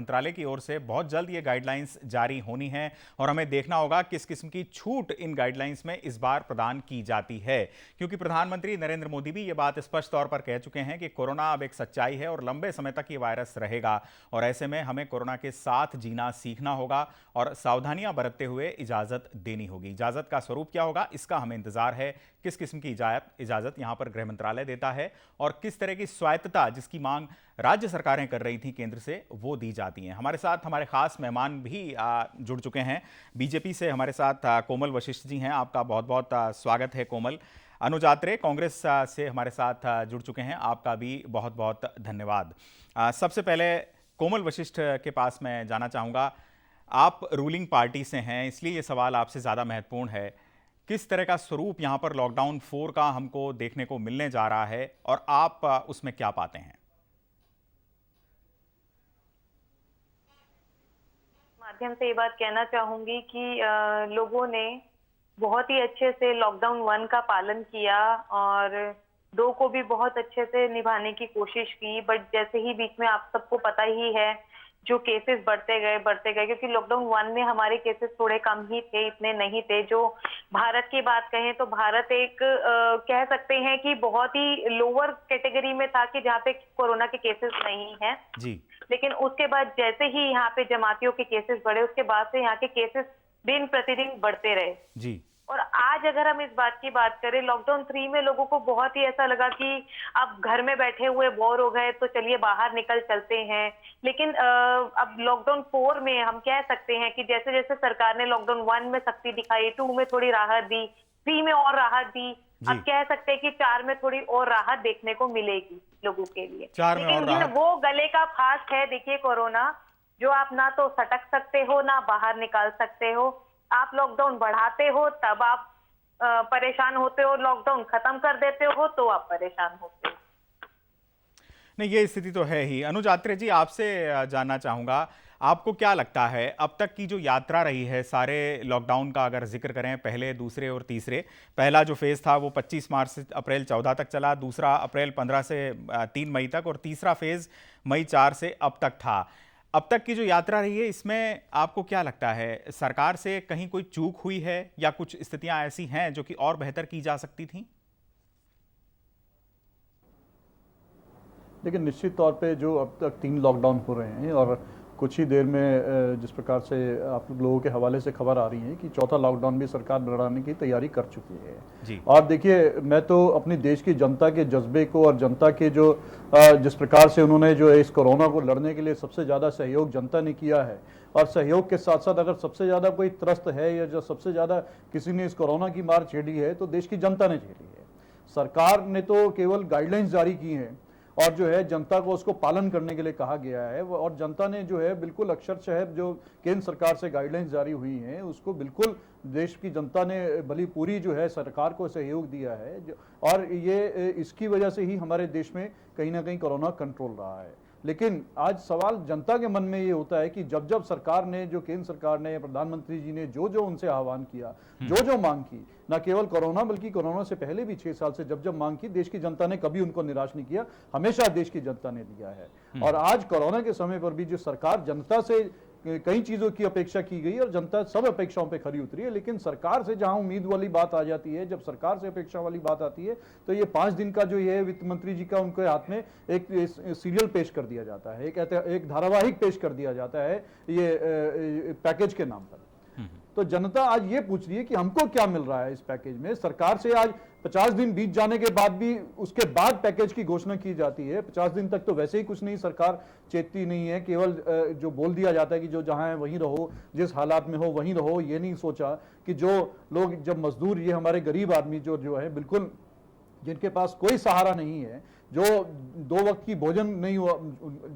मंत्रालय की ओर से बहुत जल्द ये गाइडलाइंस जारी होनी है और हमें देखना होगा किस किस्म की छूट इन गाइडलाइंस में इस बार प्रदान की जाती है, क्योंकि प्रधानमंत्री नरेंद्र मोदी भी ये बात स्पष्ट तौर पर कह चुके हैं कि कोरोना अब एक सच्चाई है और लंबे समय तक ये वायरस रहेगा और ऐसे में हमें कोरोना के साथ जीना सीखना होगा और सावधानियां बरतते हुए इजाजत देनी होगी। इजाजत का स्वरूप क्या होगा, इसका हमें इंतजार है। किस किस्म की इजाजत यहां पर गृह मंत्रालय देता है और किस तरह की स्वायत्तता जिसकी मांग राज्य सरकारें कर रही थी केंद्र से, वो दी जाती हैं। हमारे साथ हमारे खास मेहमान भी जुड़ चुके हैं। बीजेपी से हमारे साथ कोमल वशिष्ठ जी हैं, आपका बहुत बहुत स्वागत है कोमल। अनुज आत्रे कांग्रेस से हमारे साथ जुड़ चुके हैं, आपका भी बहुत बहुत धन्यवाद। सबसे पहले कोमल वशिष्ठ के पास मैं जाना चाहूँगा, आप रूलिंग पार्टी से हैं इसलिए ये सवाल आपसे ज़्यादा महत्वपूर्ण है। किस तरह का स्वरूप यहाँ पर लॉकडाउन 4 का हमको देखने को मिलने जा रहा है और आप उसमें क्या पाते हैं? माध्यम से ये बात कहना चाहूंगी कि लोगों ने बहुत ही अच्छे से लॉकडाउन 1 का पालन किया और 2 को भी बहुत अच्छे से निभाने की कोशिश की। बट जैसे ही बीच में आप सबको पता ही है जो केसेस बढ़ते गए, क्योंकि लॉकडाउन 1 में हमारे केसेस थोड़े कम ही थे, इतने नहीं थे। जो भारत की बात कहें तो भारत एक कह सकते हैं कि बहुत ही लोअर कैटेगरी में था कि जहाँ पे कोरोना के केसेस नहीं हैं जी। लेकिन उसके बाद जैसे ही यहाँ पे जमातियों के केसेस बढ़े, उसके बाद से यहाँ के केसेस दिन प्रतिदिन बढ़ते रहे जी। और आज अगर हम इस बात की बात करें, लॉकडाउन 3 में लोगों को बहुत ही ऐसा लगा कि अब घर में बैठे हुए बोर हो गए तो चलिए बाहर निकल चलते हैं। लेकिन अब लॉकडाउन 4 में हम कह सकते हैं कि जैसे जैसे सरकार ने लॉकडाउन 1 में सख्ती दिखाई, 2 में थोड़ी राहत दी, 3 में और राहत दी, अब कह सकते हैं कि 4 में थोड़ी और राहत देखने को मिलेगी लोगों के लिए। लेकिन वो गले का फांस है, देखिए कोरोना, जो आप ना तो सटक सकते हो ना बाहर निकाल सकते हो। आप लॉकडाउन बढ़ाते हो तब आप परेशान होते हो, लॉकडाउन खत्म कर देते हो तो आप परेशान होते हो। नहीं, ये स्थिति तो है ही। अनुज आत्रे जी, आपसे जानना चाहूंगा, आपको क्या लगता है अब तक की जो यात्रा रही है सारे लॉकडाउन का, अगर जिक्र करें पहले, दूसरे और तीसरे, पहला जो फेज था वो 25 मार्च से अप्रैल 14 तक चला, दूसरा अप्रैल 15 से 3 मई तक और तीसरा फेज मई 4 से अब तक था। अब तक की जो यात्रा रही है इसमें आपको क्या लगता है, सरकार से कहीं कोई चूक हुई है या कुछ स्थितियां ऐसी हैं जो कि और बेहतर की जा सकती थी? लेकिन निश्चित तौर पे जो अब तक 3 लॉकडाउन हो रहे हैं और कुछ ही देर में जिस प्रकार से आप लोगों के हवाले से खबर आ रही है कि चौथा लॉकडाउन भी सरकार बढ़ाने की तैयारी कर चुकी है जी। और देखिए, मैं तो अपनी देश की जनता के जज्बे को और जनता के जो जिस प्रकार से उन्होंने जो इस कोरोना को लड़ने के लिए सबसे ज़्यादा सहयोग जनता ने किया है और सहयोग के साथ साथ अगर सबसे ज़्यादा कोई त्रस्त है या जो सबसे ज़्यादा किसी ने इस कोरोना की मार झेली है तो देश की जनता ने झेली है। सरकार ने तो केवल गाइडलाइंस जारी की हैं और जो है जनता को उसको पालन करने के लिए कहा गया है और जनता ने जो है बिल्कुल अक्षरशः जो केंद्र सरकार से गाइडलाइंस जारी हुई हैं उसको बिल्कुल देश की जनता ने भली पूरी जो है सरकार को सहयोग दिया है और ये इसकी वजह से ही हमारे देश में कहीं ना कहीं कोरोना कंट्रोल रहा है। लेकिन आज सवाल जनता के मन में ये होता है कि जब जब सरकार ने, जो केंद्र सरकार ने, प्रधानमंत्री जी ने जो जो उनसे आह्वान किया, जो जो मांग की, न केवल कोरोना बल्कि कोरोना से पहले भी 6 साल से जब जब मांग की, देश की जनता ने कभी उनको निराश नहीं किया, हमेशा देश की जनता ने दिया है। और आज कोरोना के समय पर भी जो सरकार जनता से कई चीजों की अपेक्षा की गई और जनता सब अपेक्षाओं पे खरी उतरी है। लेकिन सरकार से जहां उम्मीद वाली बात आ जाती है, जब सरकार से अपेक्षा वाली बात आती है तो ये 5 दिन का जो ये वित्त मंत्री जी का उनके हाथ में एक सीरियल पेश कर दिया जाता है, एक धारावाहिक पेश कर दिया जाता है ये पैकेज के नाम पर। तो जनता आज ये पूछ रही है कि हमको क्या मिल रहा है इस पैकेज में। सरकार से आज 50 दिन बीत जाने के बाद भी उसके बाद पैकेज की घोषणा की जाती है। 50 दिन तक तो वैसे ही कुछ नहीं, सरकार चेतती नहीं है, केवल जो बोल दिया जाता है कि जो जहां है वहीं रहो, जिस हालात में हो वहीं रहो। ये नहीं सोचा कि जो लोग, जब मजदूर, ये हमारे गरीब आदमी जो है बिल्कुल जिनके पास कोई सहारा नहीं है, जो 2 वक्त की भोजन नहीं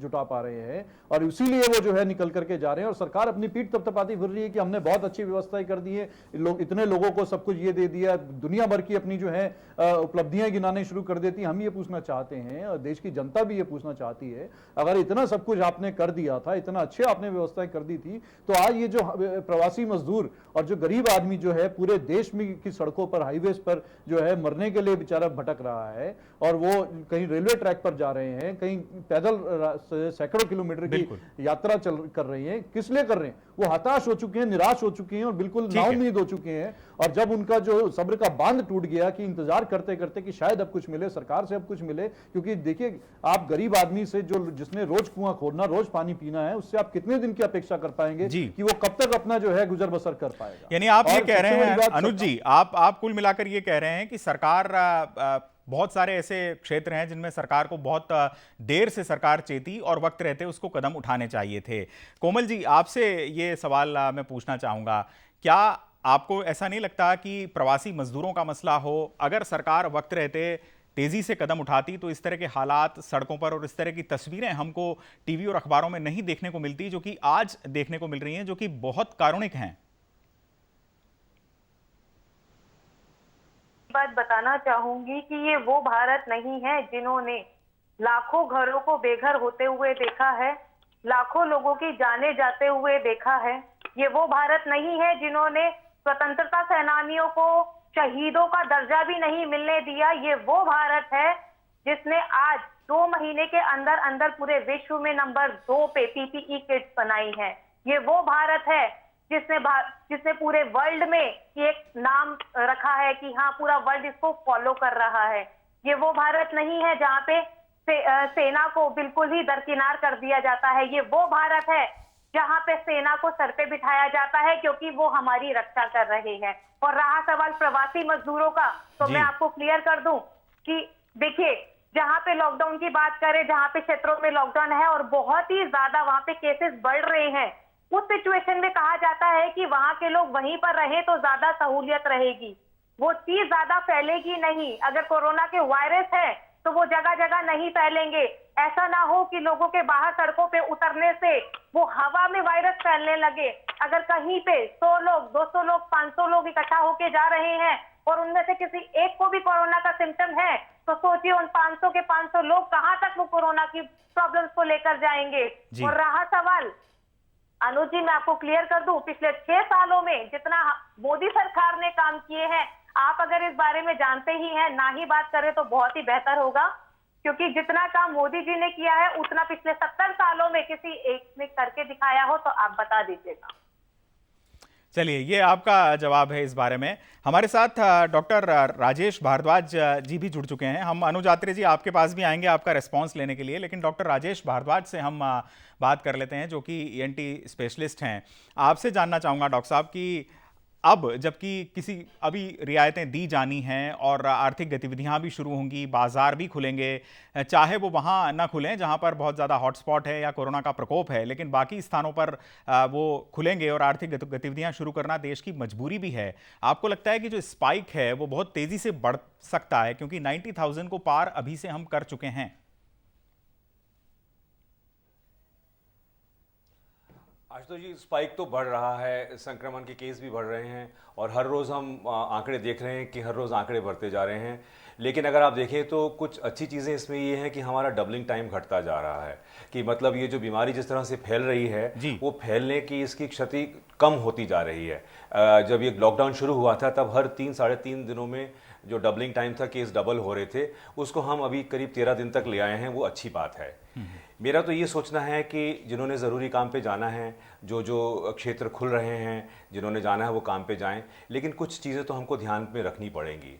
जुटा पा रहे हैं और इसीलिए वो जो है निकल करके जा रहे हैं और सरकार अपनी पीठ थपथपाती फिर रही है कि हमने बहुत अच्छी व्यवस्थाएं कर दी है, इतने लोगों को सब कुछ ये दे दिया, दुनिया भर की अपनी जो है उपलब्धियां गिनाने शुरू कर देती। हम ये पूछना चाहते हैं और देश की जनता भी ये पूछना चाहती है, अगर इतना सब कुछ आपने कर दिया था, इतना अच्छे आपने व्यवस्थाएं कर दी थी, तो आज ये जो प्रवासी मजदूर और जो गरीब आदमी जो है पूरे देश में की सड़कों पर, हाईवेज पर जो है मरने के लिए बेचारा भटक रहा है और वो कहीं कहीं रेलवे ट्रैक पर जा रहे हैं, कहीं पैदल सैकड़ों किलोमीटर की यात्रा कर रही हैं, किस लिए कर रहे हैं? वो हताश हो चुके हैं, निराश हो चुके हैं और बिल्कुल नाउम्मीद हो चुके हैं। और जब उनका जो सब्र का बांध टूट गया कि इंतजार करते करते कि शायद अब कुछ मिले, सरकार से अब कुछ मिले, क्योंकि देखिए आप गरीब आदमी से जो जिसने रोज कुआं खोदना, रोज पानी पीना है, उससे आप कितने दिन की अपेक्षा कर पाएंगे कि वो कब तक अपना जो है गुजर बसर कर पाएगा? यानी आप ये कह रहे हैं अनुज जी, आप कुल मिलाकर ये कह रहे हैं कि सरकार, बहुत सारे ऐसे क्षेत्र हैं जिनमें सरकार को बहुत देर से सरकार चेती और वक्त रहते उसको कदम उठाने चाहिए थे। कोमल जी, आपसे ये सवाल मैं पूछना चाहूंगा, क्या आपको ऐसा नहीं लगता कि प्रवासी मजदूरों का मसला हो, अगर सरकार वक्त रहते तेजी से कदम उठाती तो इस तरह के हालात सड़कों पर और इस तरह की तस्वीरें हमको टीवी और अखबारों में नहीं देखने को मिलती जो कि आज देखने को मिल रही हैं, जो कि बहुत कारुणिक हैं? बात बताना चाहूंगी कि ये वो भारत नहीं है जिन्होंने लाखों घरों को बेघर होते हुए देखा है, लाखों लोगों की जाने जाते हुए देखा है। ये वो भारत नहीं है जिन्होंने स्वतंत्रता सेनानियों को शहीदों का दर्जा भी नहीं मिलने दिया। ये वो भारत है जिसने आज 2 महीने के अंदर अंदर पूरे विश्व में नंबर 2 पे पीपीई किट्स बनाई है। ये वो भारत है जिसने पूरे वर्ल्ड में एक नाम रखा है कि हाँ, पूरा वर्ल्ड इसको फॉलो कर रहा है। ये वो भारत नहीं है जहाँ पे सेना को बिल्कुल ही दरकिनार कर दिया जाता है। ये वो भारत है जहाँ पे सेना को सर पे बिठाया जाता है क्योंकि वो हमारी रक्षा कर रहे हैं। और रहा सवाल प्रवासी मजदूरों का, तो मैं आपको क्लियर कर दूं कि देखिए, जहाँ पे लॉकडाउन की बात करें, जहाँ पे क्षेत्रों में लॉकडाउन है और बहुत ही ज्यादा वहां पे केसेस बढ़ रहे हैं, उस सिचुएशन में कहा जाता है कि वहां के लोग वहीं पर रहें तो ज्यादा सहूलियत रहेगी, वो चीज ज्यादा फैलेगी नहीं। अगर कोरोना के वायरस है तो वो जगह जगह नहीं फैलेंगे। ऐसा ना हो कि लोगों के बाहर सड़कों पे उतरने से वो हवा में वायरस फैलने लगे। अगर कहीं पे 100 लोग, 200 लोग, 500 लोग इकट्ठा होके जा रहे हैं और उनमें से किसी एक को भी कोरोना का सिम्टम है, तो सोचिए उन 500 के 500 लोग कहां तक वो कोरोना की प्रॉब्लम्स को लेकर जाएंगे। और रहा सवाल, अनुज जी, मैं आपको क्लियर कर दूं, पिछले 6 सालों में जितना मोदी सरकार ने काम किए हैं, आप अगर इस बारे में जानते ही हैं, ना ही बात करें तो बहुत ही बेहतर होगा, क्योंकि जितना काम मोदी जी ने किया है उतना पिछले 70 सालों में किसी एक ने करके दिखाया हो तो आप बता दीजिएगा। चलिए, ये आपका जवाब है इस बारे में। हमारे साथ डॉक्टर राजेश भारद्वाज जी भी जुड़ चुके हैं। हम अनुज आत्रे जी आपके पास भी आएंगे आपका रिस्पांस लेने के लिए, लेकिन डॉक्टर राजेश भारद्वाज से हम बात कर लेते हैं जो कि ईएनटी स्पेशलिस्ट हैं। आपसे जानना चाहूँगा डॉक्टर साहब कि अब जबकि किसी अभी रियायतें दी जानी हैं और आर्थिक गतिविधियां भी शुरू होंगी, बाजार भी खुलेंगे, चाहे वो वहां ना खुलें जहां पर बहुत ज़्यादा हॉटस्पॉट है या कोरोना का प्रकोप है, लेकिन बाकी स्थानों पर वो खुलेंगे और आर्थिक गतिविधियां शुरू करना देश की मजबूरी भी है। आपको लगता है कि जो स्पाइक है वो बहुत तेज़ी से बढ़ सकता है, क्योंकि 90,000 को पार अभी से हम कर चुके हैं? आशुतोष जी, स्पाइक तो बढ़ रहा है, संक्रमण के केस भी बढ़ रहे हैं और हर रोज़ हम आंकड़े देख रहे हैं कि हर रोज़ आंकड़े बढ़ते जा रहे हैं। लेकिन अगर आप देखें तो कुछ अच्छी चीज़ें इसमें ये हैं कि हमारा डबलिंग टाइम घटता जा रहा है, कि मतलब ये जो बीमारी जिस तरह से फैल रही है वो फैलने की इसकी क्षति कम होती जा रही है। जब ये लॉकडाउन शुरू हुआ था तब हर 3-3.5 दिनों में जो डबलिंग टाइम था, केस डबल हो रहे थे, उसको हम अभी करीब 13 दिन तक ले आए हैं, वो अच्छी बात है। मेरा तो ये सोचना है कि जिन्होंने ज़रूरी काम पे जाना है, जो क्षेत्र खुल रहे हैं, जिन्होंने जाना है वो काम पे जाएं, लेकिन कुछ चीज़ें तो हमको ध्यान में रखनी पड़ेंगी।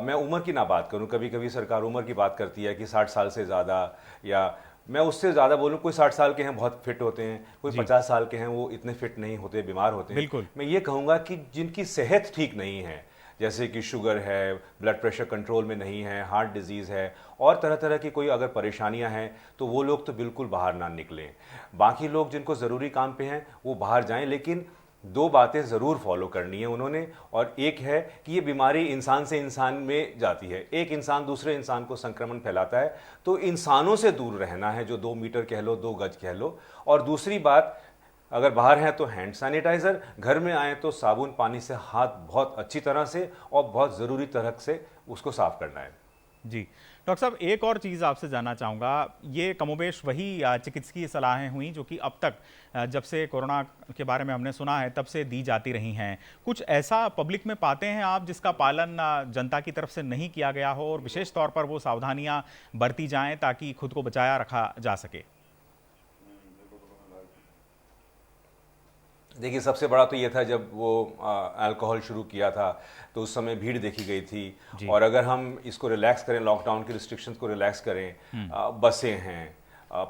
मैं उम्र की ना बात करूं, कभी कभी सरकार उम्र की बात करती है कि 60 साल से ज़्यादा, या मैं उससे ज़्यादा बोलूं, कोई 60 साल के हैं बहुत फिट होते हैं, कोई 50 साल के हैं वो इतने फिट नहीं होते, बीमार होते हैं। बिल्कुल। मैं ये कहूँगा कि जिनकी सेहत ठीक नहीं है, जैसे कि शुगर है, ब्लड प्रेशर कंट्रोल में नहीं है, हार्ट डिजीज़ है और तरह तरह की कोई अगर परेशानियां हैं, तो वो लोग तो बिल्कुल बाहर ना निकलें। बाकी लोग जिनको ज़रूरी काम पे हैं वो बाहर जाएं, लेकिन 2 बातें ज़रूर फॉलो करनी है उन्होंने। और एक है कि ये बीमारी इंसान से इंसान में जाती है, एक इंसान दूसरे इंसान को संक्रमण फैलाता है, तो इंसानों से दूर रहना है, जो 2 मीटर कह लो, 2 गज कह लो। और दूसरी बात, अगर बाहर हैं तो हैंड सैनिटाइज़र, घर में आए तो साबुन पानी से हाथ बहुत अच्छी तरह से और बहुत ज़रूरी तरह से उसको साफ़ करना है। जी डॉक्टर साहब, एक और चीज़ आपसे जानना चाहूँगा। ये कमोबेश वही चिकित्सकीय सलाहें हुई जो कि अब तक जब से कोरोना के बारे में हमने सुना है तब से दी जाती रही हैं। कुछ ऐसा पब्लिक में पाते हैं आप जिसका पालन जनता की तरफ से नहीं किया गया हो, और विशेष तौर पर वो सावधानियां बरती जाएं ताकि खुद को बचाया रखा जा सके? देखिए, सबसे बड़ा तो ये था जब वो अल्कोहल शुरू किया था तो उस समय भीड़ देखी गई थी। और अगर हम इसको रिलैक्स करें, लॉकडाउन के रिस्ट्रिक्शंस को रिलैक्स करें, बसें हैं,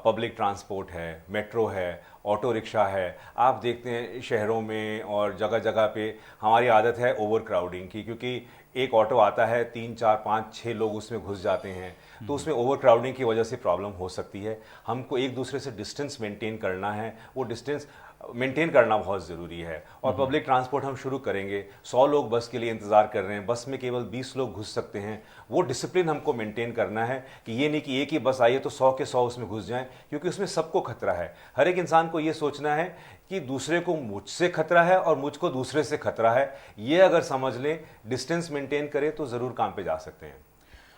पब्लिक ट्रांसपोर्ट है, मेट्रो है, ऑटो रिक्शा है, आप देखते हैं शहरों में और जगह जगह पे हमारी आदत है ओवर क्राउडिंग की, क्योंकि एक ऑटो आता है 3, 4, 5, 6 लोग उसमें घुस जाते हैं, तो उसमें ओवर क्राउडिंग की वजह से प्रॉब्लम हो सकती है। हमको एक दूसरे से डिस्टेंस मेंटेन करना है, वो डिस्टेंस मेंटेन करना बहुत ज़रूरी है। और पब्लिक ट्रांसपोर्ट हम शुरू करेंगे, 100 लोग बस के लिए इंतज़ार कर रहे हैं, बस में केवल 20 लोग घुस सकते हैं, वो डिसिप्लिन हमको मेंटेन करना है कि ये नहीं कि एक ही बस आई है तो 100 के 100 उसमें घुस जाएं, क्योंकि उसमें सबको खतरा है। हर एक इंसान को ये सोचना है कि दूसरे को मुझसे खतरा है और मुझको दूसरे से खतरा है। ये अगर समझ लें, डिस्टेंस मेंटेन करें तो ज़रूर काम पे जा सकते हैं।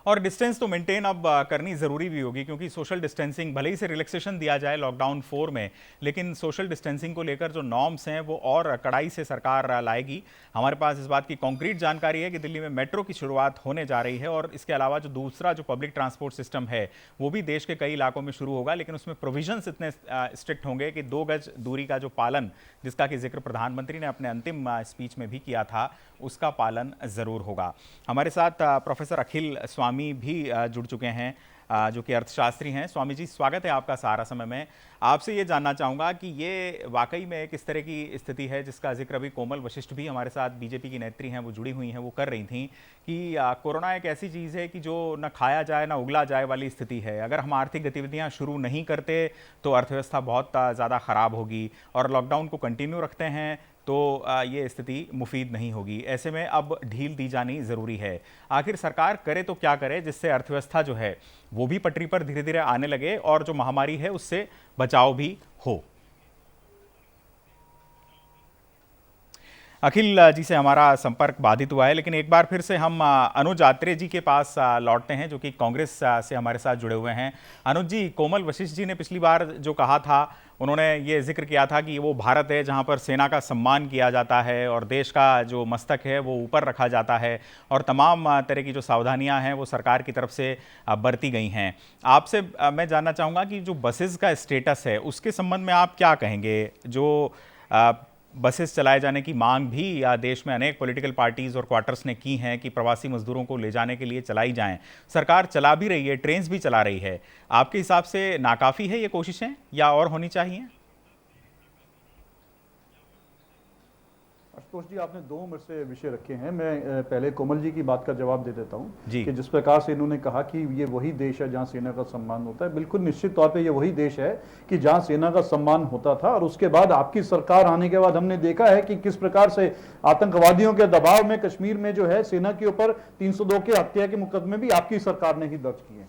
और डिस्टेंस तो मेंटेन अब करनी ज़रूरी भी होगी, क्योंकि सोशल डिस्टेंसिंग भले ही से रिलैक्सेशन दिया जाए लॉकडाउन 4 में, लेकिन सोशल डिस्टेंसिंग को लेकर जो नॉर्म्स हैं वो और कड़ाई से सरकार लाएगी। हमारे पास इस बात की कॉन्क्रीट जानकारी है कि दिल्ली में मेट्रो की शुरुआत होने जा रही है, और इसके अलावा जो दूसरा जो पब्लिक ट्रांसपोर्ट सिस्टम है वो भी देश के कई इलाकों में शुरू होगा, लेकिन उसमें प्रोविजंस इतने स्ट्रिक्ट होंगे कि 2 गज दूरी का जो पालन, जिसका कि जिक्र प्रधानमंत्री ने अपने अंतिम स्पीच में भी किया था, उसका पालन ज़रूर होगा। हमारे साथ प्रोफेसर अखिल स्वामी भी जुड़ चुके हैं, जो कि अर्थशास्त्री हैं। स्वामी जी, स्वागत है आपका सहारा समय में। आपसे ये जानना चाहूँगा कि ये वाकई में किस तरह की स्थिति है जिसका जिक्र अभी कोमल वशिष्ठ भी हमारे साथ, बीजेपी की नेत्री हैं, वो जुड़ी हुई हैं, वो कर रही थी कि कोरोना एक ऐसी चीज़ है कि जो न खाया जाए ना उगला जाए वाली स्थिति है। अगर हम आर्थिक गतिविधियाँ शुरू नहीं करते तो अर्थव्यवस्था बहुत ज़्यादा ख़राब होगी, और लॉकडाउन को कंटिन्यू रखते हैं तो ये स्थिति मुफीद नहीं होगी। ऐसे में अब ढील दी जानी ज़रूरी है। आखिर सरकार करे तो क्या करे जिससे अर्थव्यवस्था जो है वो भी पटरी पर धीरे धीरे आने लगे और जो महामारी है उससे बचाव भी हो? अखिल जी से हमारा संपर्क बाधित हुआ है, लेकिन एक बार फिर से हम अनुज आत्रे जी के पास लौटते हैं, जो कि कांग्रेस से हमारे साथ जुड़े हुए हैं। अनुज जी, कोमल वशिष्ठ जी ने पिछली बार जो कहा था, उन्होंने ये जिक्र किया था कि वो भारत है जहां पर सेना का सम्मान किया जाता है और देश का जो मस्तक है वो ऊपर रखा जाता है, और तमाम तरह की जो सावधानियां हैं वो सरकार की तरफ से बरती गई हैं। आपसे मैं जानना चाहूँगा कि जो बसेस का स्टेटस है उसके संबंध में आप क्या कहेंगे? जो बसेस चलाए जाने की मांग भी देश में अनेक पॉलिटिकल पार्टीज और क्वार्टर्स ने की हैं कि प्रवासी मजदूरों को ले जाने के लिए चलाई जाएं, सरकार चला भी रही है, ट्रेन्स भी चला रही है। आपके हिसाब से नाकाफी है ये कोशिशें या और होनी चाहिए? आशुतोष जी, आपने 2 मेरे से विषय रखे हैं। मैं पहले कोमल जी की बात का जवाब दे देता हूं कि जिस प्रकार से इन्होंने कहा कि ये वही देश है जहां सेना का सम्मान होता है। बिल्कुल निश्चित तौर पे ये वही देश है कि जहां सेना का सम्मान होता था, और उसके बाद आपकी सरकार आने के बाद हमने देखा है कि किस प्रकार से आतंकवादियों के दबाव में कश्मीर में जो है सेना के ऊपर 302 के हत्या के मुकदमे भी आपकी सरकार ने ही दर्ज किए हैं।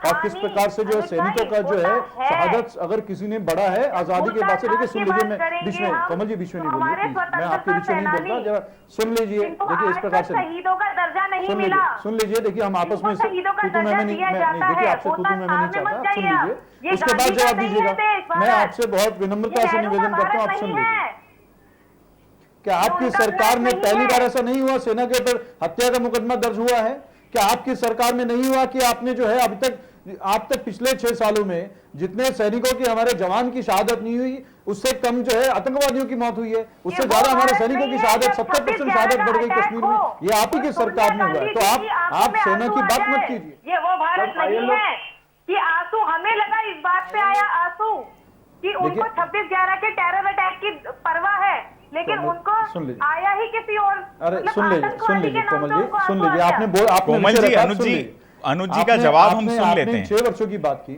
और किस प्रकार से जो है सैनिकों का जो है शहादत अगर किसी ने बढ़ा है आजादी के बाद से। देखिए, सुन लीजिए, मैं बीच में, कोमल जी बीच में नहीं बोलिए प्लीज, मैं आपके बीच में नहीं बोलता, जरा सुन लीजिए। देखिए, इस प्रकार से शहीदों का दर्जा नहीं मिला। सुन लीजिए, देखिए हम आपस में शहीदों का देखिए आपसे तू मैं नहीं चाहता, सुन लीजिए, उसके बाद जवाब दीजिएगा। मैं आपसे बहुत विनम्रता से निवेदन करता हूँ, आप सुन लीजिए। क्या आपकी सरकार में पहली बार ऐसा नहीं हुआ सेना के ऊपर हत्या का मुकदमा दर्ज हुआ है? क्या आपकी सरकार में नहीं हुआ कि आपने जो है अभी तक आप तक पिछले 6 सालों में जितने सैनिकों की, हमारे जवान की शहादत नहीं हुई, उससे कम जो है आतंकवादियों की मौत हुई है, उससे ज्यादा हमारे सैनिकों की शहादत 70% शहादत बढ़ गई कश्मीर में। ये आप ही की सरकार में हुआ है, तो आप सेना की बात मत कीजिए। ये वो भारत नहीं है कि आंसू हमें लगा, इस बात पे आया आंसू कि उनको 26/11 के टेरर अटैक की परवाह है, लेकिन उनको आया ही किसी और। अरे सुन लीजिए कोमल जी, सुन लीजिए, आपने अनुज जी का जवाब हम सुन लेते हैं। 6 वर्षों की बात की।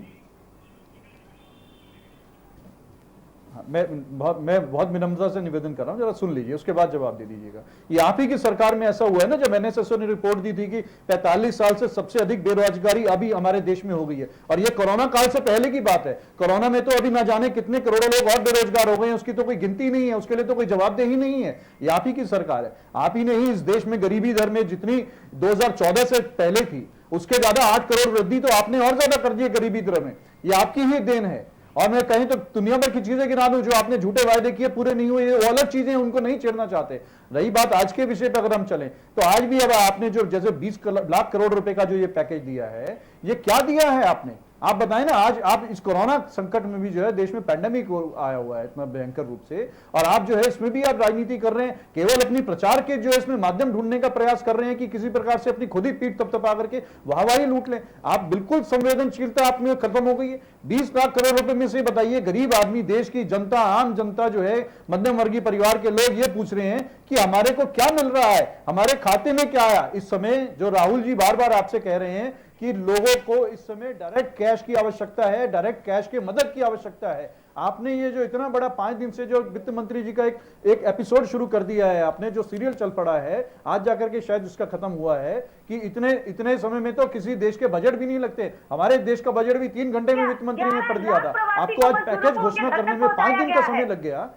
मैं बहुत विनम्रता से निवेदन कर रहा हूं, जरा सुन लीजिए, उसके बाद जवाब दे दीजिएगा। ये आप ही की सरकार में ऐसा हुआ है ना, जब एनएसएसओ ने रिपोर्ट दी थी कि 45 साल से सबसे अधिक बेरोजगारी अभी हमारे देश में हो गई है, और ये कोरोना काल से पहले की बात है। कोरोना में तो अभी ना जाने कितने करोड़ों लोग और बेरोजगार हो गए हैं, उसकी तो कोई गिनती नहीं है, उसके लिए तो कोई जवाबदेही नहीं है। ये आप ही की सरकार है। आप ही ने ही इस देश में गरीबी दर में जितनी 2014 से पहले थी उसके ज्यादा 8 करोड़ वृद्धि तो आपने और ज्यादा कर दी है गरीबी दर में, ये आपकी ही देन है। और मैं कहीं तो दुनिया भर की चीजें गिना दूं जो आपने झूठे वायदे किए पूरे नहीं हुए, वो अलग चीजें उनको नहीं छेड़ना चाहते। रही बात आज के विषय पर अगर हम चलें तो आज भी अब आपने जो जैसे 20 लाख करोड़ रुपए का जो ये पैकेज दिया है, ये क्या दिया है आपने, आप बताएं ना। आज आप इस कोरोना संकट में भी जो है देश में पैंडेमिक आया हुआ है इतना भयंकर रूप से, और आप जो है इसमें भी आप राजनीति कर रहे हैं, केवल अपनी प्रचार के जो है इसमें माध्यम ढूंढने का प्रयास कर रहे हैं कि किसी प्रकार से अपनी खुद ही पीठ थपथपा करके वाहवाही लूट लें। आप बिल्कुल संवेदनशीलता आप में खत्म हो गई है। 20 लाख करोड़ रुपए में से बताइए, गरीब आदमी, देश की जनता, आम जनता जो है, मध्यम वर्गीय परिवार के लोग ये पूछ रहे हैं कि हमारे को क्या मिल रहा है, हमारे खाते में क्या आया। इस समय जो राहुल जी बार बार आपसे कह रहे हैं कि लोगों को इस समय डायरेक्ट कैश की आवश्यकता है, डायरेक्ट कैश के मदद की आवश्यकता है, आपने ये जो इतना बड़ा 5 दिन से जो वित्त मंत्री जी का एक एपिसोड शुरू कर दिया है, आपने जो सीरियल चल पड़ा है, आज जाकर के शायद उसका खत्म हुआ है कि इतने समय में तो किसी देश के बजट भी नहीं लगते। हमारे देश का बजट भी 3 घंटे में वित्त मंत्री ने पढ़ दिया था, आपको आज पैकेज घोषणा करने में 5 दिन का समय लग गया।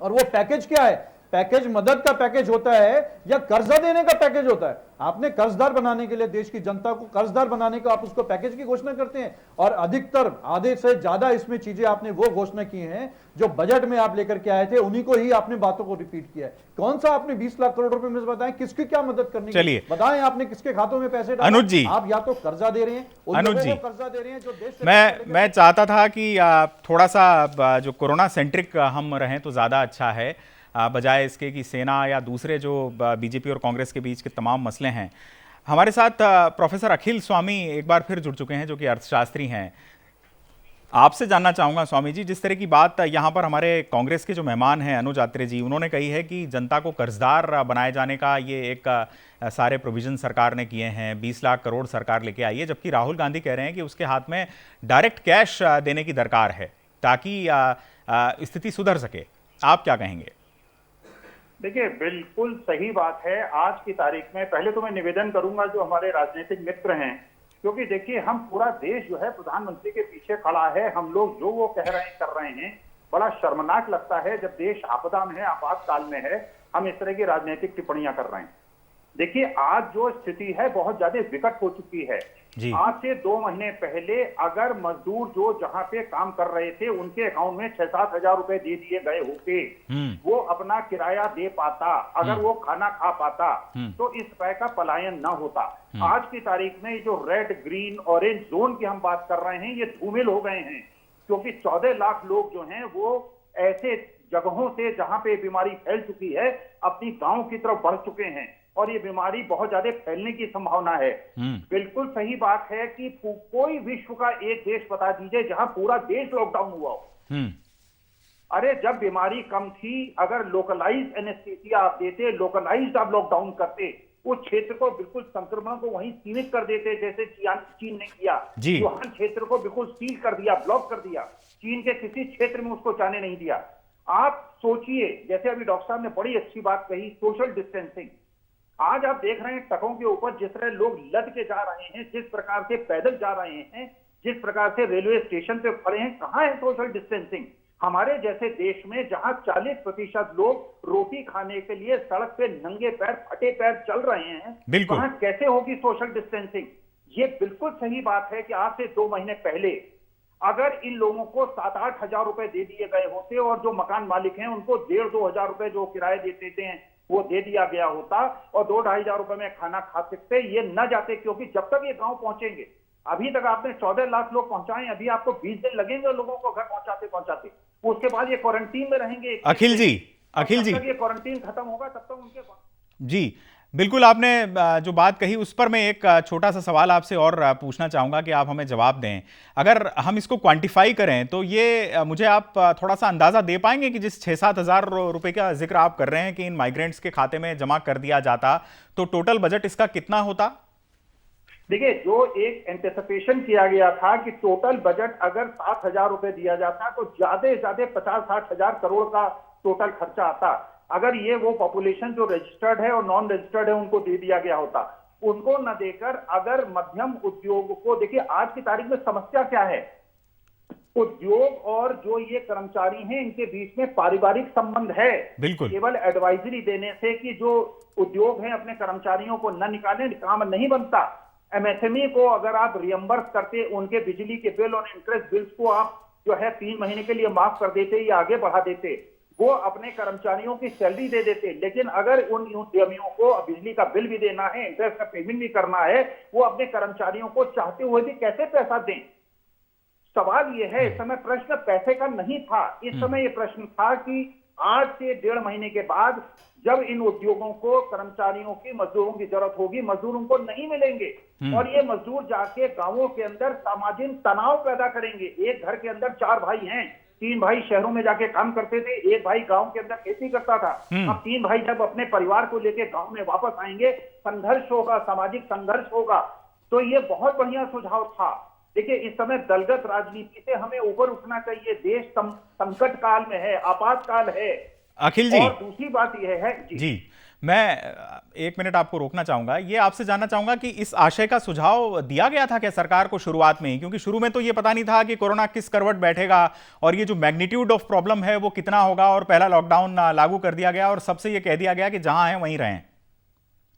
और वो पैकेज क्या है? पैकेज मदद का पैकेज होता है या कर्जा देने का पैकेज होता है? आपने कर्जदार बनाने के लिए, देश की जनता को कर्जदार बनाने का आप उसको पैकेज की घोषणा करते हैं, और अधिकतर आधे से ज्यादा इसमें चीजें आपने वो घोषणा की हैं जो बजट में आप लेकर के आए थे, उन्हीं को ही आपने बातों को रिपीट किया है। कौन सा आपने 20 लाख करोड़ रुपए में बताएं, किसकी क्या मदद करनी, चलिए बताएं आपने किसके खातों में पैसे डाले? अनुज जी, आप या तो कर्जा दे रहे हैं, अनुज जी, कर्जा दे रहे हैं जो देश, मैं चाहता था कि थोड़ा सा जो कोरोना सेंट्रिक हम रहें तो ज्यादा अच्छा है, बजाय इसके कि सेना या दूसरे जो बीजेपी और कांग्रेस के बीच के तमाम मसले हैं। हमारे साथ प्रोफेसर अखिल स्वामी एक बार फिर जुड़ चुके हैं, जो कि अर्थशास्त्री हैं। आपसे जानना चाहूँगा स्वामी जी, जिस तरह की बात यहाँ पर हमारे कांग्रेस के जो मेहमान हैं अनुज आत्रे जी, उन्होंने कही है कि जनता को कर्जदार बनाए जाने का ये एक सारे प्रोविजन सरकार ने किए हैं, 20 लाख करोड़ सरकार लेके आई है, जबकि राहुल गांधी कह रहे हैं कि उसके हाथ में डायरेक्ट कैश देने की दरकार है ताकि स्थिति सुधर सके। आप क्या कहेंगे? देखिए, बिल्कुल सही बात है। आज की तारीख में पहले तो मैं निवेदन करूंगा जो हमारे राजनीतिक मित्र हैं, क्योंकि देखिए हम पूरा देश जो है प्रधानमंत्री के पीछे खड़ा है, हम लोग जो वो कह रहे हैं कर रहे हैं। बड़ा शर्मनाक लगता है जब देश आपदा में है, आपातकाल में है, हम इस तरह की राजनीतिक टिप्पणियां कर रहे हैं। देखिए, आज जो स्थिति है बहुत ज्यादा विकट हो चुकी है। आज से 2 महीने पहले अगर मजदूर जो जहां पे काम कर रहे थे उनके अकाउंट में 6-7 हजार रुपए दे दिए गए होते, वो अपना किराया दे पाता, अगर वो खाना खा पाता, तो इस तरह का पलायन ना होता। आज की तारीख में जो रेड, ग्रीन, ऑरेंज जोन की हम बात कर रहे हैं, ये धूमिल हो गए हैं, क्योंकि 14 लाख लोग जो हैं वो ऐसे जगहों से जहां पे बीमारी फैल चुकी है अपनी गांव की तरफ बढ़ चुके हैं, और ये बीमारी बहुत ज्यादा फैलने की संभावना है। बिल्कुल सही बात है कि कोई विश्व का एक देश बता दीजिए जहां पूरा देश लॉकडाउन हुआ हो। अरे जब बीमारी कम थी, अगर लोकलाइज एनेस्थीसिया आप देते, लोकलाइज्ड आप लॉकडाउन करते, उस क्षेत्र को बिल्कुल संक्रमण को वहीं सीमित कर देते, जैसे चीन ने किया। वुहान क्षेत्र को बिल्कुल सील कर दिया, ब्लॉक कर दिया, चीन के किसी क्षेत्र में उसको जाने नहीं दिया। आप सोचिए, जैसे अभी डॉक्टर साहब ने बड़ी अच्छी बात कही, सोशल डिस्टेंसिंग। आज आप देख रहे हैं ट्रकों के ऊपर जिस तरह लोग लद के जा रहे हैं, जिस प्रकार से पैदल जा रहे हैं, जिस प्रकार से रेलवे स्टेशन पे खड़े हैं, कहां है सोशल डिस्टेंसिंग? हमारे जैसे देश में जहां 40% लोग रोटी खाने के लिए सड़क पे नंगे पैर, फटे पैर चल रहे हैं, वहां कैसे होगी सोशल डिस्टेंसिंग? ये बिल्कुल सही बात है कि आज से 2 महीने पहले अगर इन लोगों को 7-8 हजार रुपए दे दिए गए होते और जो मकान मालिक हैं उनको 1,500-2 हजार रुपए जो किराए देते थे वो दे दिया गया होता, और 2-2.5 हजार रुपए में खाना खा सकते, ये न जाते, क्योंकि जब तक ये गांव पहुंचेंगे, अभी तक आपने 14 लाख लोग पहुंचाए, अभी आपको 20 दिन लगेंगे लोगों को घर पहुंचाते, उसके बाद ये क्वारंटीन में रहेंगे। अखिल जी, ये क्वारंटीन खत्म होगा तब तक उनके जी बिल्कुल, आपने जो बात कही उस पर मैं एक छोटा सा सवाल आपसे और पूछना चाहूँगा कि आप हमें जवाब दें। अगर हम इसको क्वांटिफाई करें तो ये मुझे आप थोड़ा सा अंदाज़ा दे पाएंगे कि जिस 6-7 हज़ार रुपये का जिक्र आप कर रहे हैं कि इन माइग्रेंट्स के खाते में जमा कर दिया जाता, तो टोटल बजट इसका कितना होता? देखिए, जो एक एंटिसिपेशन किया गया था कि टोटल बजट अगर 7 हजार रुपए दिया जाता तो ज्यादा से ज्यादा 50-60 हजार करोड़ का टोटल खर्चा आता। अगर ये वो पॉपुलेशन जो रजिस्टर्ड है और नॉन रजिस्टर्ड है उनको दे दिया गया होता, उनको न देकर अगर मध्यम उद्योग को, देखिए आज की तारीख में समस्या क्या है, उद्योग और जो ये कर्मचारी हैं इनके बीच में पारिवारिक संबंध है। बिल्कुल, केवल एडवाइजरी देने से कि जो उद्योग है अपने कर्मचारियों को न निकालें, काम नहीं बनता। एमएसएमई को अगर आप रियम्बर्स करते, उनके बिजली के बिल और इंटरेस्ट बिल्स को आप जो है 3 महीने के लिए माफ कर देते या आगे बढ़ा देते, वो अपने कर्मचारियों की सैलरी दे देते। लेकिन अगर उन उद्यमियों को बिजली का बिल भी देना है, इंटरेस्ट का पेमेंट भी करना है, वो अपने कर्मचारियों को चाहते हुए भी कैसे पैसा दें? सवाल ये है, इस समय प्रश्न पैसे का नहीं था, इस समय ये प्रश्न था कि आज से 1.5 महीने के बाद जब इन उद्योगों को कर्मचारियों की, मजदूरों की जरूरत होगी, मजदूर उनको नहीं मिलेंगे और ये मजदूर जाके गांवों के अंदर सामाजिक तनाव पैदा करेंगे। एक घर के अंदर 4 भाई हैं, 3 भाई शहरों में जाके काम करते थे, एक भाई गांव के अंदर खेती करता था। अब 3 भाई जब अपने परिवार को लेके गांव में वापस आएंगे, संघर्ष होगा, सामाजिक संघर्ष होगा। तो ये बहुत बढ़िया सुझाव था। देखिए, इस समय दलगत राजनीति से हमें ऊपर उठना चाहिए। देश संकट काल में है, आपातकाल है। अखिल जी, और दूसरी बात यह है जी, मैं 1 मिनट आपको रोकना चाहूंगा। ये आपसे जानना चाहूंगा कि इस आशय का सुझाव दिया गया था क्या सरकार को शुरुआत में ही? क्योंकि शुरू में तो ये पता नहीं था कि कोरोना किस करवट बैठेगा और ये जो मैग्नीट्यूड ऑफ प्रॉब्लम है वो कितना होगा, और पहला लॉकडाउन लागू कर दिया गया और सबसे ये कह दिया गया कि जहां हैं वहीं रहें।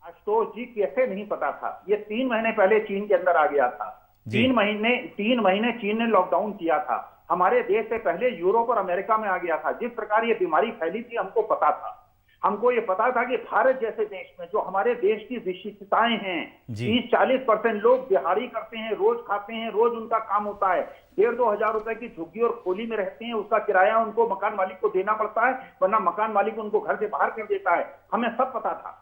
आशुतोष जी, कैसे नहीं पता था? ये 3 महीने पहले चीन के अंदर आ गया था। 3 महीने चीन ने लॉकडाउन किया था। हमारे देश से पहले यूरोप और अमेरिका में आ गया था। जिस प्रकार ये बीमारी फैली थी, हमको पता था। हमको ये पता था कि भारत जैसे देश में, जो हमारे देश की विशिष्टताएं हैं, 30-40% लोग दिहाड़ी करते हैं, रोज खाते हैं, रोज उनका काम होता है, 1,500-2 हजार रुपए की झुग्गी और खोली में रहते हैं, उसका किराया उनको मकान मालिक को देना पड़ता है, वरना मकान मालिक उनको घर से बाहर कर देता है। हमें सब पता था।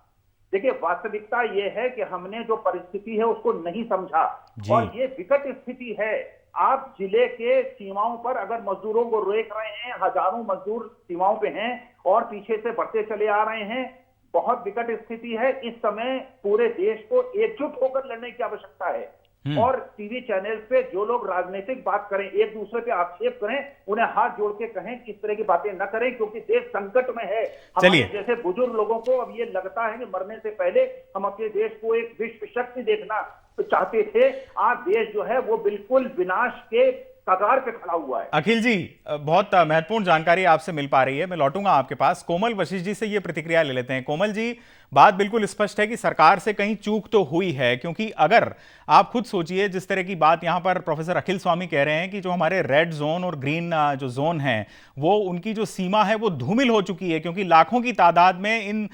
देखिए, वास्तविकता ये है कि हमने जो परिस्थिति है उसको नहीं समझा और ये विकट स्थिति है। आप जिले के सीमाओं पर अगर मजदूरों को रोक रहे हैं, हजारों मजदूर सीमाओं पे हैं और पीछे से बढ़ते चले आ रहे हैं। बहुत विकट स्थिति है। इस समय पूरे देश को एकजुट होकर लड़ने की आवश्यकता है। और टीवी चैनल पे जो लोग राजनीतिक बात करें, एक दूसरे पे आक्षेप करें, उन्हें हाथ जोड़ के कहें कि इस तरह की बातें न करें, क्योंकि देश संकट में है। हमारे जैसे बुजुर्ग लोगों को अब ये लगता है कि मरने से पहले हम अपने देश को एक विश्व शक्ति देखना चाहते थे। आज देश जो है वो बिल्कुल विनाश के कगार पे खड़ा हुआ है। अखिल जी, बहुत महत्वपूर्ण जानकारी आपसे मिल पा रही है। मैं लौटूंगा आपके पास। कोमल वशिष्ठ जी से ये प्रतिक्रिया ले लेते हैं। कोमल जी, बात बिल्कुल स्पष्ट है कि सरकार से कहीं चूक तो हुई है, क्योंकि अगर आप खुद सोचिए, जिस तरह की बात यहां पर प्रोफेसर अखिल स्वामी कह रहे हैं कि जो हमारे रेड जोन और ग्रीन जो जोन है, वो उनकी जो सीमा है वो धूमिल हो चुकी है, क्योंकि लाखों की तादाद में इन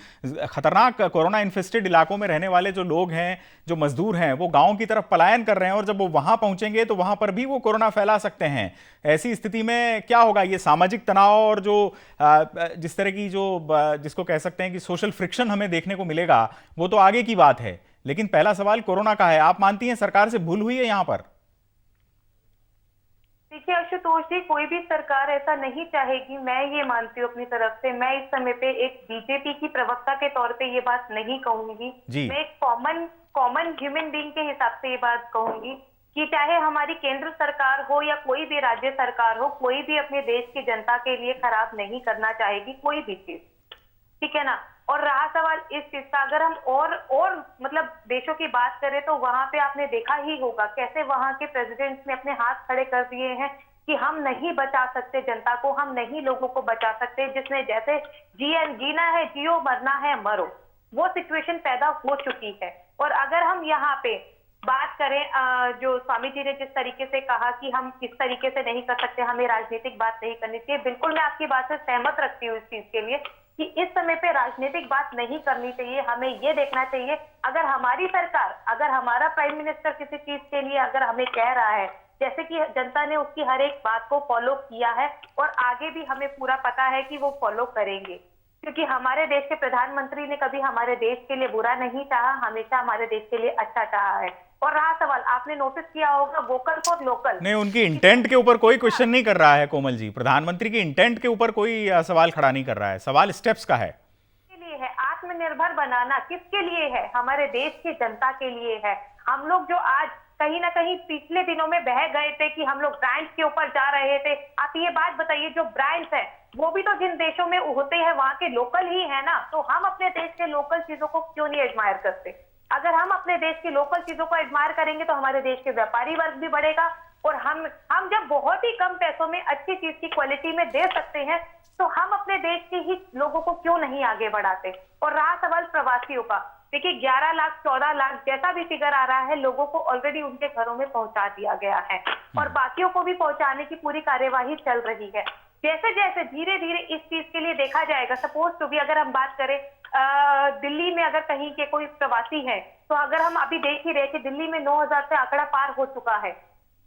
खतरनाक कोरोना इन्फेस्टेड इलाकों में रहने वाले जो लोग हैं, जो मजदूर हैं, वो गाँव की तरफ पलायन कर रहे हैं और जब वो वहां पहुंचेंगे तो वहां पर भी वो कोरोना फैला सकते हैं। ऐसी स्थिति में क्या होगा? ये सामाजिक तनाव और जो जिस तरह की जो जिसको कह सकते हैं कि सोशल फ्रिक्शन हमें देखने को मिलेगा, वो तो आगे की बात है। लेकिन पहला सवाल कोरोना का है। आप मानती हैं सरकार से भूल हुई है यहां पर? देखिए आशुतोष जी, कोई भी सरकार ऐसा नहीं चाहेगी। मैं ये मानती हूँ अपनी तरफ से। मैं इस समय पे एक बीजेपी की प्रवक्ता के तौर पे ये बात नहीं कहूंगी। मैं एक कॉमन ह्यूमन बीइंग के हिसाब से ये बात कहूंगी कि चाहे हमारी केंद्र सरकार हो या कोई भी राज्य सरकार हो, कोई भी अपने देश की जनता के लिए खराब नहीं करना चाहेगी कोई भी चीज, ठीक है ना। और रहा सवाल इस चीज का, अगर हम और मतलब देशों की बात करें तो वहां पे आपने देखा ही होगा कैसे वहां के प्रेसिडेंट्स ने अपने हाथ खड़े कर दिए हैं कि हम नहीं बचा सकते जनता को, हम नहीं लोगों को बचा सकते। जिसने जैसे जीना है जियो, मरना है मरो, वो सिचुएशन पैदा हो चुकी है। और अगर हम यहाँ पे बात करें, जो स्वामी जी ने जिस तरीके से कहा कि हम किस तरीके से नहीं कर सकते, हमें राजनीतिक बात नहीं करनी चाहिए, बिल्कुल मैं आपकी बात से सहमत रखती हूँ इस चीज के लिए कि इस समय पे राजनीतिक बात नहीं करनी चाहिए। हमें ये देखना चाहिए, अगर हमारी सरकार, अगर हमारा प्राइम मिनिस्टर किसी चीज के लिए अगर हमें कह रहा है, जैसे कि जनता ने उसकी हर एक बात को फॉलो किया है और आगे भी हमें पूरा पता है कि वो फॉलो करेंगे, क्योंकि हमारे देश के प्रधानमंत्री ने कभी हमारे देश के लिए बुरा नहीं चाहा, हमेशा हमारे देश के लिए अच्छा चाहा है। और रहा सवाल, आपने नोटिस किया होगा वोकल फॉर लोकल, नहीं, उनकी इंटेंट के ऊपर कोई क्वेश्चन नहीं कर रहा है कोमल जी। प्रधानमंत्री की इंटेंट के ऊपर कोई सवाल खड़ा नहीं कर रहा है। सवाल स्टेप्स का है। लिए है आत्मनिर्भर बनाना, किसके लिए है? हमारे देश की जनता के लिए है। हम लोग जो आज कहीं ना कहीं पिछले दिनों में बह गए थे कि हम लोग ब्रांड्स के ऊपर जा रहे थे, आप ये बात बताइए, जो ब्रांड्स है वो भी तो जिन देशों में होते हैं वहां के लोकल ही है ना। तो हम अपने देश के लोकल चीजों को क्यों नहीं एडमायर करते? अगर हम अपने देश की लोकल चीजों को एडमायर करेंगे तो हमारे देश के व्यापारी वर्ग भी बढ़ेगा और हम जब बहुत ही कम पैसों में अच्छी चीज की क्वालिटी में दे सकते हैं तो हम अपने देश के ही लोगों को क्यों नहीं आगे बढ़ाते? और रहा सवाल प्रवासियों का, देखिए 11 लाख 14 लाख जैसा भी फिगर आ रहा है, लोगों को ऑलरेडी उनके घरों में पहुंचा दिया गया है और बाकियों को भी पहुंचाने की पूरी कार्यवाही चल रही है। जैसे जैसे धीरे धीरे इस चीज के लिए देखा जाएगा, सपोज तो भी अगर हम बात करें दिल्ली में अगर कहीं के कोई प्रवासी है, तो अगर हम अभी देख ही रहे कि दिल्ली में 9,000 से आंकड़ा पार हो चुका है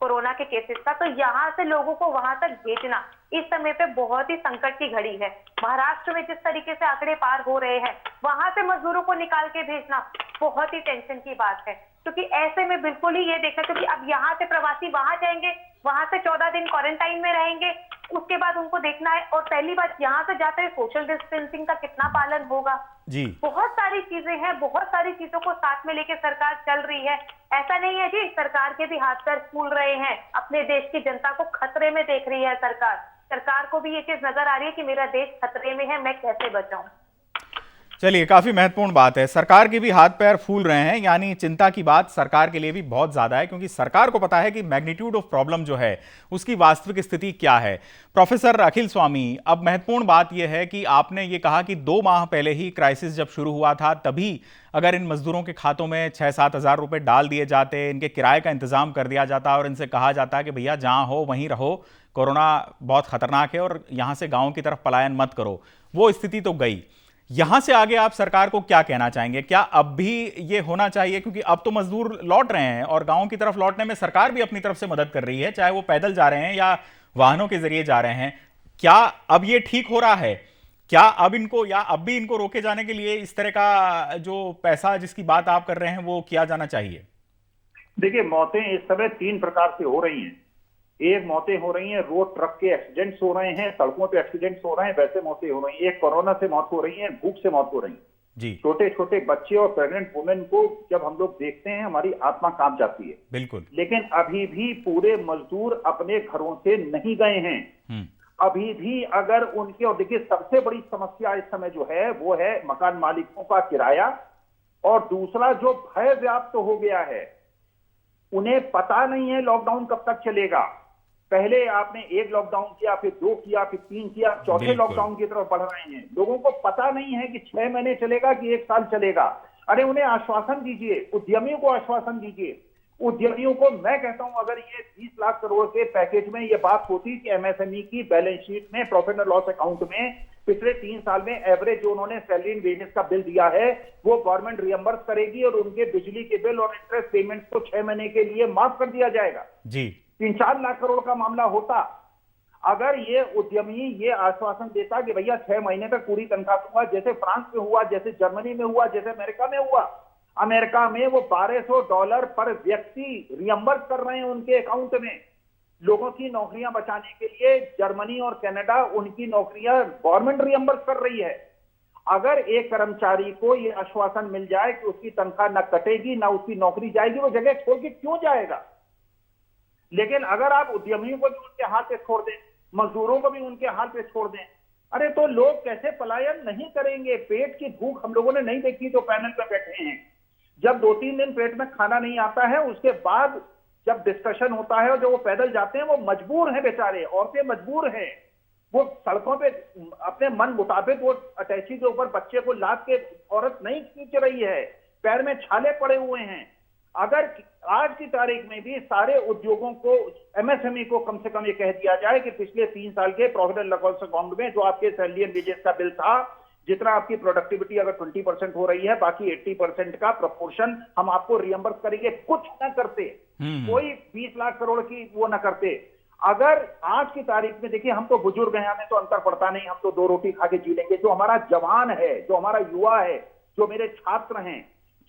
कोरोना के केसेस का, तो यहाँ से लोगों को वहां तक भेजना इस समय पे बहुत ही संकट की घड़ी है। महाराष्ट्र में जिस तरीके से आंकड़े पार हो रहे हैं, वहां से मजदूरों को निकाल के भेजना बहुत ही टेंशन की बात है, क्योंकि ऐसे में बिल्कुल ही ये देखना, क्योंकि अब यहाँ से प्रवासी वहां जाएंगे, वहां से 14 दिन क्वारंटाइन में रहेंगे, उसके बाद उनको देखना है, और पहली बात यहाँ से जाते हुए सोशल डिस्टेंसिंग का कितना पालन होगा जी। बहुत सारी चीजें हैं, बहुत सारी चीजों को साथ में लेके सरकार चल रही है। ऐसा नहीं है जी सरकार के भी हाथ पैर फूल रहे हैं, अपने देश की जनता को खतरे में देख रही है सरकार को भी ये चीज नजर आ रही है कि मेरा देश खतरे में है, मैं कैसे बचाऊं। चलिए, काफी महत्वपूर्ण बात है, सरकार के भी हाथ पैर फूल रहे हैं, यानी चिंता की बात सरकार के लिए भी बहुत ज्यादा है, क्योंकि सरकार को पता है कि मैग्नीट्यूड ऑफ प्रॉब्लम जो है उसकी वास्तविक स्थिति क्या है। प्रोफेसर अखिल स्वामी, अब महत्वपूर्ण बात यह है कि आपने ये कहा कि 2 माह पहले ही क्राइसिस जब शुरू हुआ था, तभी अगर इन मजदूरों के खातों में 6-7 हज़ार रुपए डाल दिए जाते, इनके किराए का इंतजाम कर दिया जाता और इनसे कहा जाता कि भैया जहां हो वहीं रहो, कोरोना बहुत खतरनाक है और यहां से गांव की तरफ पलायन मत करो, वो स्थिति तो गई। यहां से आगे आप सरकार को क्या कहना चाहेंगे? क्या अब भी ये होना चाहिए, क्योंकि अब तो मजदूर लौट रहे हैं और गांव की तरफ लौटने में सरकार भी अपनी तरफ से मदद कर रही है, चाहे वो पैदल जा रहे हैं या वाहनों के जरिए जा रहे हैं, क्या अब ये ठीक हो रहा है? क्या अब इनको, या अब भी इनको रोके जाने के लिए इस तरह का जो पैसा जिसकी बात आप कर रहे हैं वो किया जाना चाहिए? देखिए, मौतें इस समय 3 प्रकार से हो रही हैं। एक, मौतें हो रही हैं रोड ट्रक के एक्सीडेंट्स हो रहे हैं, सड़कों पे एक्सीडेंट्स हो रहे हैं, वैसे मौतें हो रही हैं। एक, कोरोना से मौत हो रही है, भूख से मौत हो रही है जी। छोटे छोटे बच्चे और प्रेग्नेंट वुमेन को जब हम लोग देखते हैं हमारी आत्मा कांप जाती है। बिल्कुल। लेकिन अभी भी पूरे मजदूर अपने घरों से नहीं गए हैं। अभी भी अगर उनके, और देखिए सबसे बड़ी समस्या इस समय जो है वो है मकान मालिकों का किराया, और दूसरा जो भय व्याप्त हो गया है, उन्हें पता नहीं है लॉकडाउन कब तक चलेगा। पहले आपने 1 लॉकडाउन किया, फिर 2 किया, फिर 3 किया, चौथे लॉकडाउन की तरफ बढ़ रहे हैं। लोगों को पता नहीं है कि 6 महीने चलेगा कि 1 साल चलेगा। अरे उन्हें आश्वासन दीजिए, उद्यमियों को आश्वासन दीजिए। उद्यमियों को मैं कहता हूं, अगर ये 20 लाख करोड़ के पैकेज में ये बात होती कि एमएसएमई की बैलेंस शीट में, प्रॉफिट एंड लॉस अकाउंट में पिछले 3 साल में एवरेज जो उन्होंने सैलरी एंड वेजेस का बिल दिया है वो गवर्नमेंट रियम्बर्स करेगी और उनके बिजली के बिल और इंटरेस्ट पेमेंट्स को 6 महीने के लिए माफ कर दिया जाएगा जी। 3-4 लाख करोड़ का मामला होता। अगर ये उद्यमी ये आश्वासन देता कि भैया 6 महीने तक पूरी तनख्वाह दूंगा, जैसे फ्रांस में हुआ, जैसे जर्मनी में हुआ, जैसे अमेरिका में हुआ। अमेरिका में वो $1200 पर व्यक्ति रियम्बर्स कर रहे हैं उनके अकाउंट में। लोगों की नौकरियां बचाने के लिए जर्मनी और कनाडा उनकी नौकरियां गवर्नमेंट रियम्बर्स कर रही है। अगर एक कर्मचारी को ये आश्वासन मिल जाए कि उसकी तनख्वाह न कटेगी, ना उसकी नौकरी जाएगी, वो जगह छोड़ के क्यों जाएगा? लेकिन अगर आप उद्यमियों को भी उनके हाथ पे छोड़ दें, मजदूरों को भी उनके हाथ पे छोड़ दें, अरे तो लोग कैसे पलायन नहीं करेंगे? पेट की भूख हम लोगों ने नहीं देखी जो पैनल पे बैठे हैं। जब 2-3 दिन पेट में खाना नहीं आता है, उसके बाद जब डिस्कशन होता है और जो वो पैदल जाते हैं वो मजबूर हैं बेचारे, औरतें मजबूर हैं। वो सड़कों पे अपने मन मुताबिक वो अटैची के ऊपर बच्चे को लाद के औरत नहीं खींच रही है, पैर में छाले पड़े हुए हैं। अगर आज की तारीख में भी सारे उद्योगों को, एमएसएमई को कम से कम ये कह दिया जाए कि पिछले 3 साल के प्रॉफिट एंड लॉस अकाउंट में जो आपके सैलरी एंड वेजेस का बिल था, जितना आपकी प्रोडक्टिविटी अगर 20% हो रही है, बाकी 80% का प्रपोर्शन हम आपको रियम्बर्स करेंगे, कुछ न करते, कोई 20 लाख करोड़ की वो न करते। अगर आज की तारीख में देखिए, हम तो बुजुर्ग हैं, हमें तो अंतर पड़ता नहीं, हम तो 2 रोटी खा के जी लेंगे। जो हमारा जवान है, जो हमारा युवा है, जो मेरे छात्र हैं,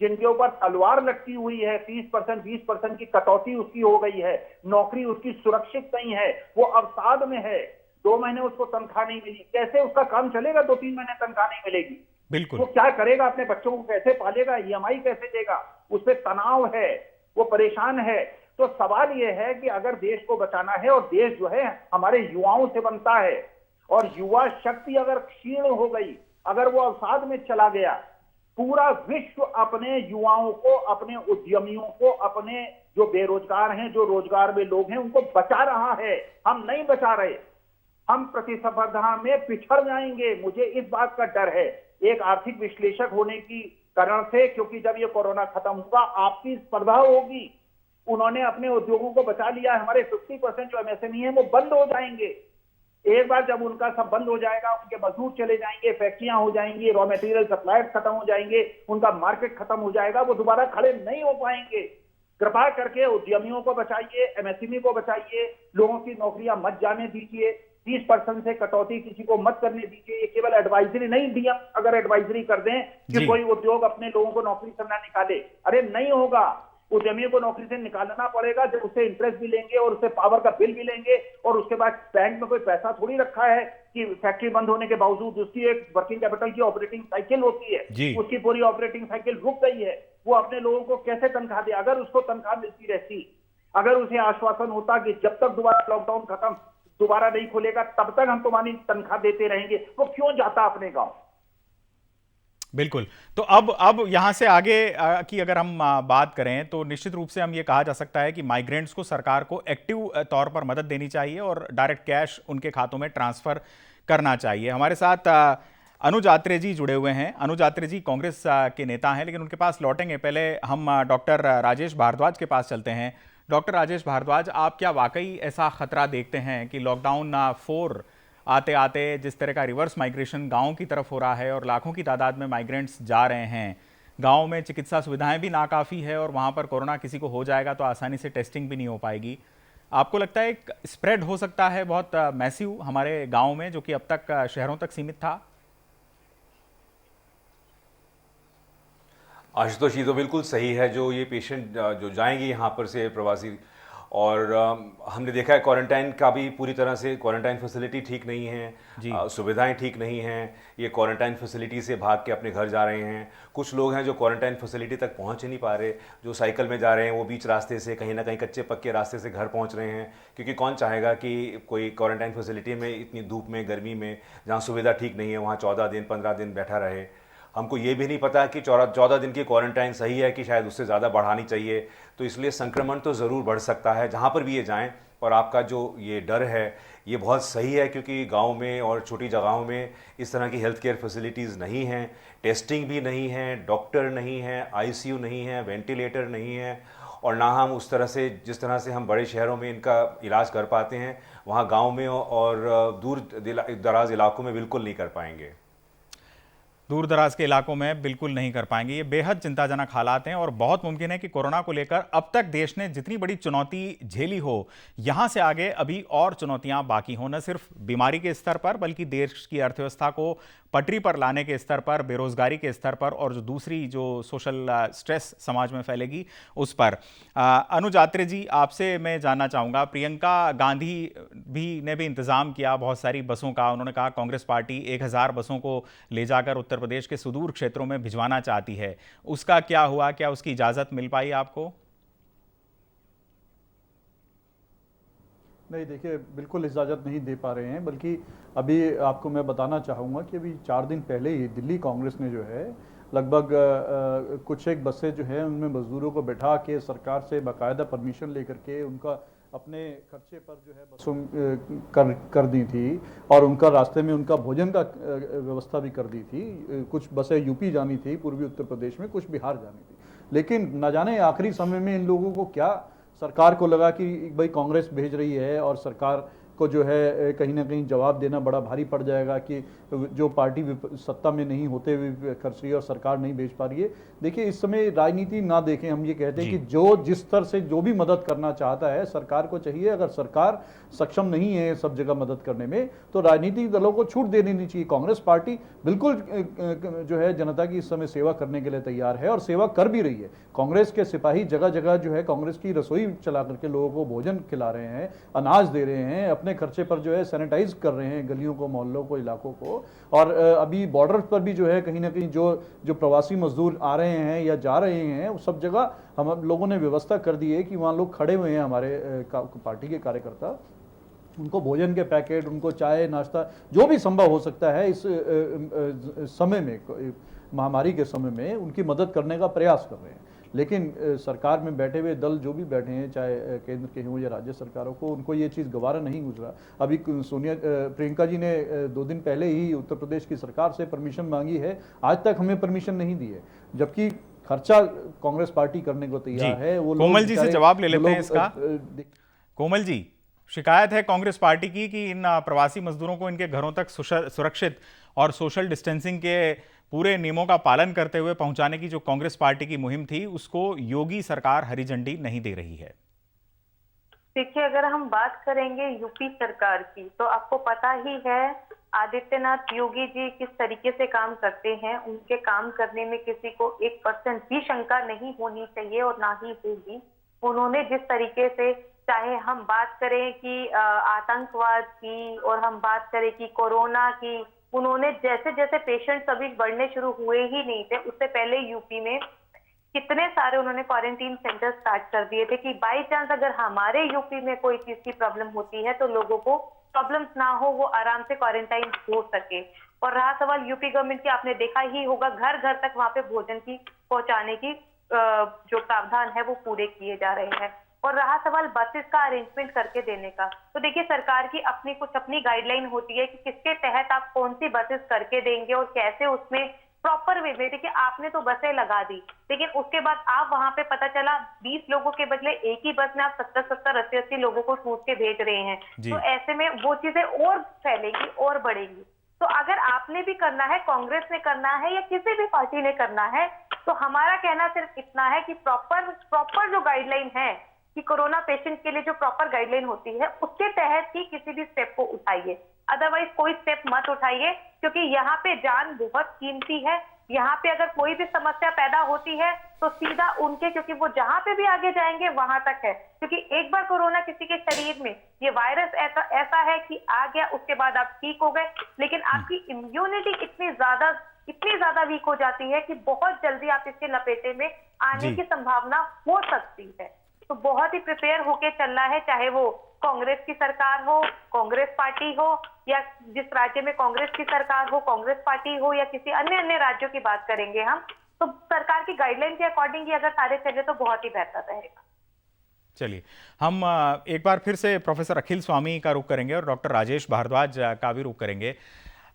जिनके ऊपर तलवार लटकी हुई है, 30%, 20% की कटौती उसकी हो गई है, नौकरी उसकी सुरक्षित नहीं है, वो अवसाद में है, 2 महीने उसको तनख्वाह नहीं मिली, कैसे उसका काम चलेगा? 2-3 महीने तनख्वाह नहीं मिलेगी, बिल्कुल। वो क्या करेगा? अपने बच्चों को कैसे पालेगा? ईएमआई कैसे देगा? उस पर तनाव है, वो परेशान है। तो सवाल ये है कि अगर देश को बचाना है, और देश जो है हमारे युवाओं से बनता है, और युवा शक्ति अगर क्षीण हो गई, अगर वो अवसाद में चला गया, पूरा विश्व अपने युवाओं को, अपने उद्यमियों को, अपने जो बेरोजगार हैं, जो रोजगार में लोग हैं, उनको बचा रहा है। हम नहीं बचा रहे, हम प्रतिस्पर्धा में पिछड़ जाएंगे। मुझे इस बात का डर है। एक आर्थिक विश्लेषक होने की कारण से, क्योंकि जब ये कोरोना खत्म होगा आपसी स्पर्धा होगी। उन्होंने अपने उद्योगों को बचा लिया है। हमारे 50% जो एमएसएमई है वो बंद हो जाएंगे। एक बार जब उनका सब बंद हो जाएगा, उनके मजदूर चले जाएंगे, फैक्ट्रियां हो जाएंगी, रॉ मटेरियल सप्लायर्स खत्म हो जाएंगे, उनका मार्केट खत्म हो जाएगा, वो दोबारा खड़े नहीं हो पाएंगे। कृपा करके उद्यमियों को बचाइए, एमएसएमई को बचाइए, लोगों की नौकरियां मत जाने दीजिए, 30% से कटौती किसी को मत करने दीजिए। ये केवल एडवाइजरी नहीं, डीएम अगर एडवाइजरी कर दें कि कोई उद्योग अपने लोगों को नौकरी से ना निकाले, अरे नहीं होगा। उद्यमियों को नौकरी से निकालना पड़ेगा, जब उससे इंटरेस्ट भी लेंगे और उससे पावर का बिल भी लेंगे, और उसके बाद बैंक में कोई पैसा थोड़ी रखा है कि फैक्ट्री बंद होने के बावजूद उसकी एक वर्किंग कैपिटल की ऑपरेटिंग साइकिल होती है, उसकी पूरी ऑपरेटिंग साइकिल रुक गई है। वो अपने लोगों को कैसे तनख्वाह दे? अगर उसको तनख्वाह मिलती रहती, अगर उसे आश्वासन होता कि जब तक दोबारा लॉकडाउन खत्म दोबारा नहीं खुलेगा तब तक हम तुम्हारी तनख्वाह देते रहेंगे, वो क्यों जाता अपने गांव? बिल्कुल। तो अब यहां से आगे की अगर हम बात करें तो निश्चित रूप से हम ये कहा जा सकता है कि माइग्रेंट्स को सरकार को एक्टिव तौर पर मदद देनी चाहिए और डायरेक्ट कैश उनके खातों में ट्रांसफर करना चाहिए। हमारे साथ अनुज आत्रे जी जुड़े हुए हैं। अनुज आत्रे जी कांग्रेस के नेता हैं, लेकिन उनके पास लौटेंगे। पहले हम डॉक्टर राजेश भारद्वाज के पास चलते हैं। डॉक्टर राजेश भारद्वाज, आप क्या वाकई ऐसा खतरा देखते हैं कि लॉकडाउन 4 आते आते जिस तरह का रिवर्स माइग्रेशन गाँव की तरफ हो रहा है और लाखों की तादाद में माइग्रेंट्स जा रहे हैं, गाँव में चिकित्सा सुविधाएं भी नाकाफ़ी है और वहाँ पर कोरोना किसी को हो जाएगा तो आसानी से टेस्टिंग भी नहीं हो पाएगी, आपको लगता है एक स्प्रेड हो सकता है बहुत मैसिव हमारे गाँव में, जो कि अब तक शहरों तक सीमित था? आशुतोष, ये तो बिल्कुल सही है। जो ये पेशेंट जो जाएंगे यहाँ पर से प्रवासी, और हमने देखा है क्वारंटाइन का भी पूरी तरह से क्वारंटाइन फैसिलिटी ठीक नहीं है, सुविधाएं ठीक नहीं हैं। ये क्वारंटाइन फैसिलिटी से भाग के अपने घर जा रहे हैं। कुछ लोग हैं जो क्वारंटाइन फैसिलिटी तक पहुंच ही नहीं पा रहे, जो साइकिल में जा रहे हैं वो बीच रास्ते से कहीं ना कहीं कच्चे पक्के रास्ते से घर पहुंच रहे हैं, क्योंकि कौन चाहेगा कि कोई क्वारंटाइन फैसिलिटी में इतनी धूप में गर्मी में जहाँ सुविधा ठीक नहीं है वहाँ 14 दिन 15 दिन बैठा रहे। हमको ये भी नहीं पता कि 14 दिन की क्वारंटाइन सही है कि शायद उससे ज़्यादा बढ़ानी चाहिए। तो इसलिए संक्रमण तो ज़रूर बढ़ सकता है जहाँ पर भी ये जाएं। और आपका जो ये डर है ये बहुत सही है, क्योंकि गांव में और छोटी जगहों में इस तरह की हेल्थ केयर फैसिलिटीज़ नहीं हैं, टेस्टिंग भी नहीं है, डॉक्टर नहीं है, आईसीयू नहीं है, वेंटिलेटर नहीं है, और ना हम उस तरह से जिस तरह से हम बड़े शहरों में इनका इलाज कर पाते हैं वहाँ गाँव में और दूर दराज इलाकों में बिल्कुल नहीं कर पाएंगे। दूर दराज के इलाकों में बिल्कुल नहीं कर पाएंगे। ये बेहद चिंताजनक हालात हैं और बहुत मुमकिन है कि कोरोना को लेकर अब तक देश ने जितनी बड़ी चुनौती झेली हो, यहां से आगे अभी और चुनौतियां बाकी हो, न सिर्फ बीमारी के स्तर पर बल्कि देश की अर्थव्यवस्था को पटरी पर लाने के स्तर पर, बेरोजगारी के स्तर पर, और जो दूसरी जो सोशल स्ट्रेस समाज में फैलेगी उस पर। अनुज आत्रे जी, आपसे मैं जानना चाहूँगा, प्रियंका गांधी ने भी इंतज़ाम किया बहुत सारी बसों का। उन्होंने कहा कांग्रेस पार्टी 1000 बसों को ले जाकर उत्तर प्रदेश के सुदूर क्षेत्रों में भिजवाना चाहती है। उसका क्या हुआ? क्या उसकी इजाज़त मिल पाई आपको? नहीं, देखिए बिल्कुल इजाज़त नहीं दे पा रहे हैं, बल्कि अभी आपको मैं बताना चाहूँगा कि अभी 4 दिन पहले ही दिल्ली कांग्रेस ने जो है लगभग कुछ एक बसें जो है उनमें मजदूरों को बैठा के सरकार से बाकायदा परमिशन लेकर के उनका अपने खर्चे पर जो है बसों कर दी थी, और उनका रास्ते में उनका भोजन का व्यवस्था भी कर दी थी। कुछ बसें यूपी जानी थी, पूर्वी उत्तर प्रदेश में, कुछ बिहार जानी थी। लेकिन न जाने आखिरी समय में इन लोगों को क्या सरकार को लगा कि भाई कांग्रेस भेज रही है और सरकार को जो है कहीं ना कहीं जवाब देना बड़ा भारी पड़ जाएगा कि जो पार्टी सत्ता में नहीं होते हुए खर्च रही है और सरकार नहीं भेज पा रही है। देखिए, इस समय राजनीति ना देखें, हम ये कहते हैं कि जो जिस स्तर से जो भी मदद करना चाहता है सरकार को चाहिए, अगर सरकार सक्षम नहीं है सब जगह मदद करने में तो राजनीतिक दलों को छूट दे देनी चाहिए। कांग्रेस पार्टी बिल्कुल जो है जनता की इस समय सेवा करने के लिए तैयार है और सेवा कर भी रही है। कांग्रेस के सिपाही जगह जगह जो है कांग्रेस की रसोई चला करके लोगों को भोजन खिला रहे हैं, अनाज दे रहे हैं, अपने खर्चे पर जो है सैनिटाइज कर रहे हैं गलियों को, मोहल्लों को, इलाकों को। और अभी बॉर्डर पर भी जो है कहीं ना कहीं जो प्रवासी मजदूर आ रहे हैं या जा रहे हैं उस सब जगह हम लोगों ने व्यवस्था कर दी है कि वहाँ लोग खड़े हुए हैं, हमारे पार्टी के कार्यकर्ता, उनको भोजन के पैकेट, उनको चाय नाश्ता जो भी संभव हो सकता है इस समय में, महामारी के समय में उनकी मदद करने का प्रयास कर रहे हैं। लेकिन सरकार में बैठे हुए दल जो भी बैठे हैं, चाहे केंद्र के हों या राज्य सरकारों को, उनको ये चीज़ गवारा नहीं गुजरा। अभी प्रियंका जी ने 2 दिन पहले ही उत्तर प्रदेश की सरकार से परमिशन मांगी है, आज तक हमें परमिशन नहीं दी है, जबकि खर्चा कांग्रेस पार्टी करने को तैयार है। वो कोमल जी से जवाब ले लेते हैं इसका। कोमल जी, शिकायत है कांग्रेस पार्टी की कि इन प्रवासी मजदूरों को इनके घरों तक सुरक्षित और सोशल डिस्टेंसिंग के पूरे नियमों का पालन करते हुए पहुंचाने की जो कांग्रेस पार्टी की मुहिम थी, उसको योगी सरकार हरी झंडी नहीं दे रही है। देखिए, अगर हम बात करेंगे यूपी सरकार की, तो आपको पता ही है आदित्यनाथ योगी जी किस तरीके से काम करते हैं। उनके काम करने में किसी को 1% भी शंका नहीं होनी चाहिए और ना ही होगी। उन्होंने जिस तरीके से, चाहे हम बात करें कि आतंकवाद की और हम बात करें कि कोरोना की, उन्होंने जैसे जैसे पेशेंट्स अभी बढ़ने शुरू हुए ही नहीं थे, उससे पहले यूपी में कितने सारे उन्होंने क्वारंटीन सेंटर स्टार्ट कर दिए थे कि बाई चांस अगर हमारे यूपी में कोई चीज की प्रॉब्लम होती है तो लोगों को प्रॉब्लम्स ना हो, वो आराम से क्वारंटाइन हो सके। और रहा सवाल यूपी गवर्नमेंट की, आपने देखा ही होगा घर घर तक वहां पे भोजन की पहुंचाने की जो प्रावधान है वो पूरे किए जा रहे हैं। और रहा सवाल बसेस का अरेंजमेंट करके देने का, तो देखिए सरकार की कुछ अपनी गाइडलाइन होती है कि किसके तहत आप कौन सी बसेस करके देंगे और कैसे उसमें प्रॉपर वे में। देखिए, आपने तो बसें लगा दी, लेकिन उसके बाद आप वहां पे पता चला 20 लोगों के बदले एक ही बस में आप 70-70, 80-80 लोगों को ठूस के भेज रहे हैं, तो ऐसे में वो चीजें और फैलेंगी और बढ़ेंगी। तो अगर आपने भी करना है, कांग्रेस ने करना है या किसी भी पार्टी ने करना है, तो हमारा कहना सिर्फ इतना है कि प्रॉपर जो गाइडलाइन है कि कोरोना पेशेंट के लिए जो प्रॉपर गाइडलाइन होती है उसके तहत ही किसी भी स्टेप को उठाइए, अदरवाइज कोई स्टेप मत उठाइए, क्योंकि यहाँ पे जान बहुत कीमती है। यहाँ पे अगर कोई भी समस्या पैदा होती है तो सीधा उनके, क्योंकि वो जहां पे भी आगे जाएंगे वहां तक है, क्योंकि एक बार कोरोना किसी के शरीर में, ये वायरस ऐसा है कि आ गया, उसके बाद आप ठीक हो गए, लेकिन आपकी इम्यूनिटी इतनी ज्यादा वीक हो जाती है कि बहुत जल्दी आप इसके लपेटे में आने की संभावना हो सकती है। तो बहुत ही प्रिपेयर होके चलना है, चाहे वो कांग्रेस की सरकार हो, कांग्रेस पार्टी हो, या जिस राज्य में कांग्रेस की सरकार हो, कांग्रेस पार्टी हो, या किसी अन्य राज्यों की बात करेंगे हम, तो सरकार की गाइडलाइन के अकॉर्डिंग ही अगर सारे चले तो बहुत ही बेहतर रहेगा। चलिए, हम एक बार फिर से प्रोफेसर अखिल स्वामी का रुख करेंगे और डॉक्टर राजेश भारद्वाज का भी रुख करेंगे।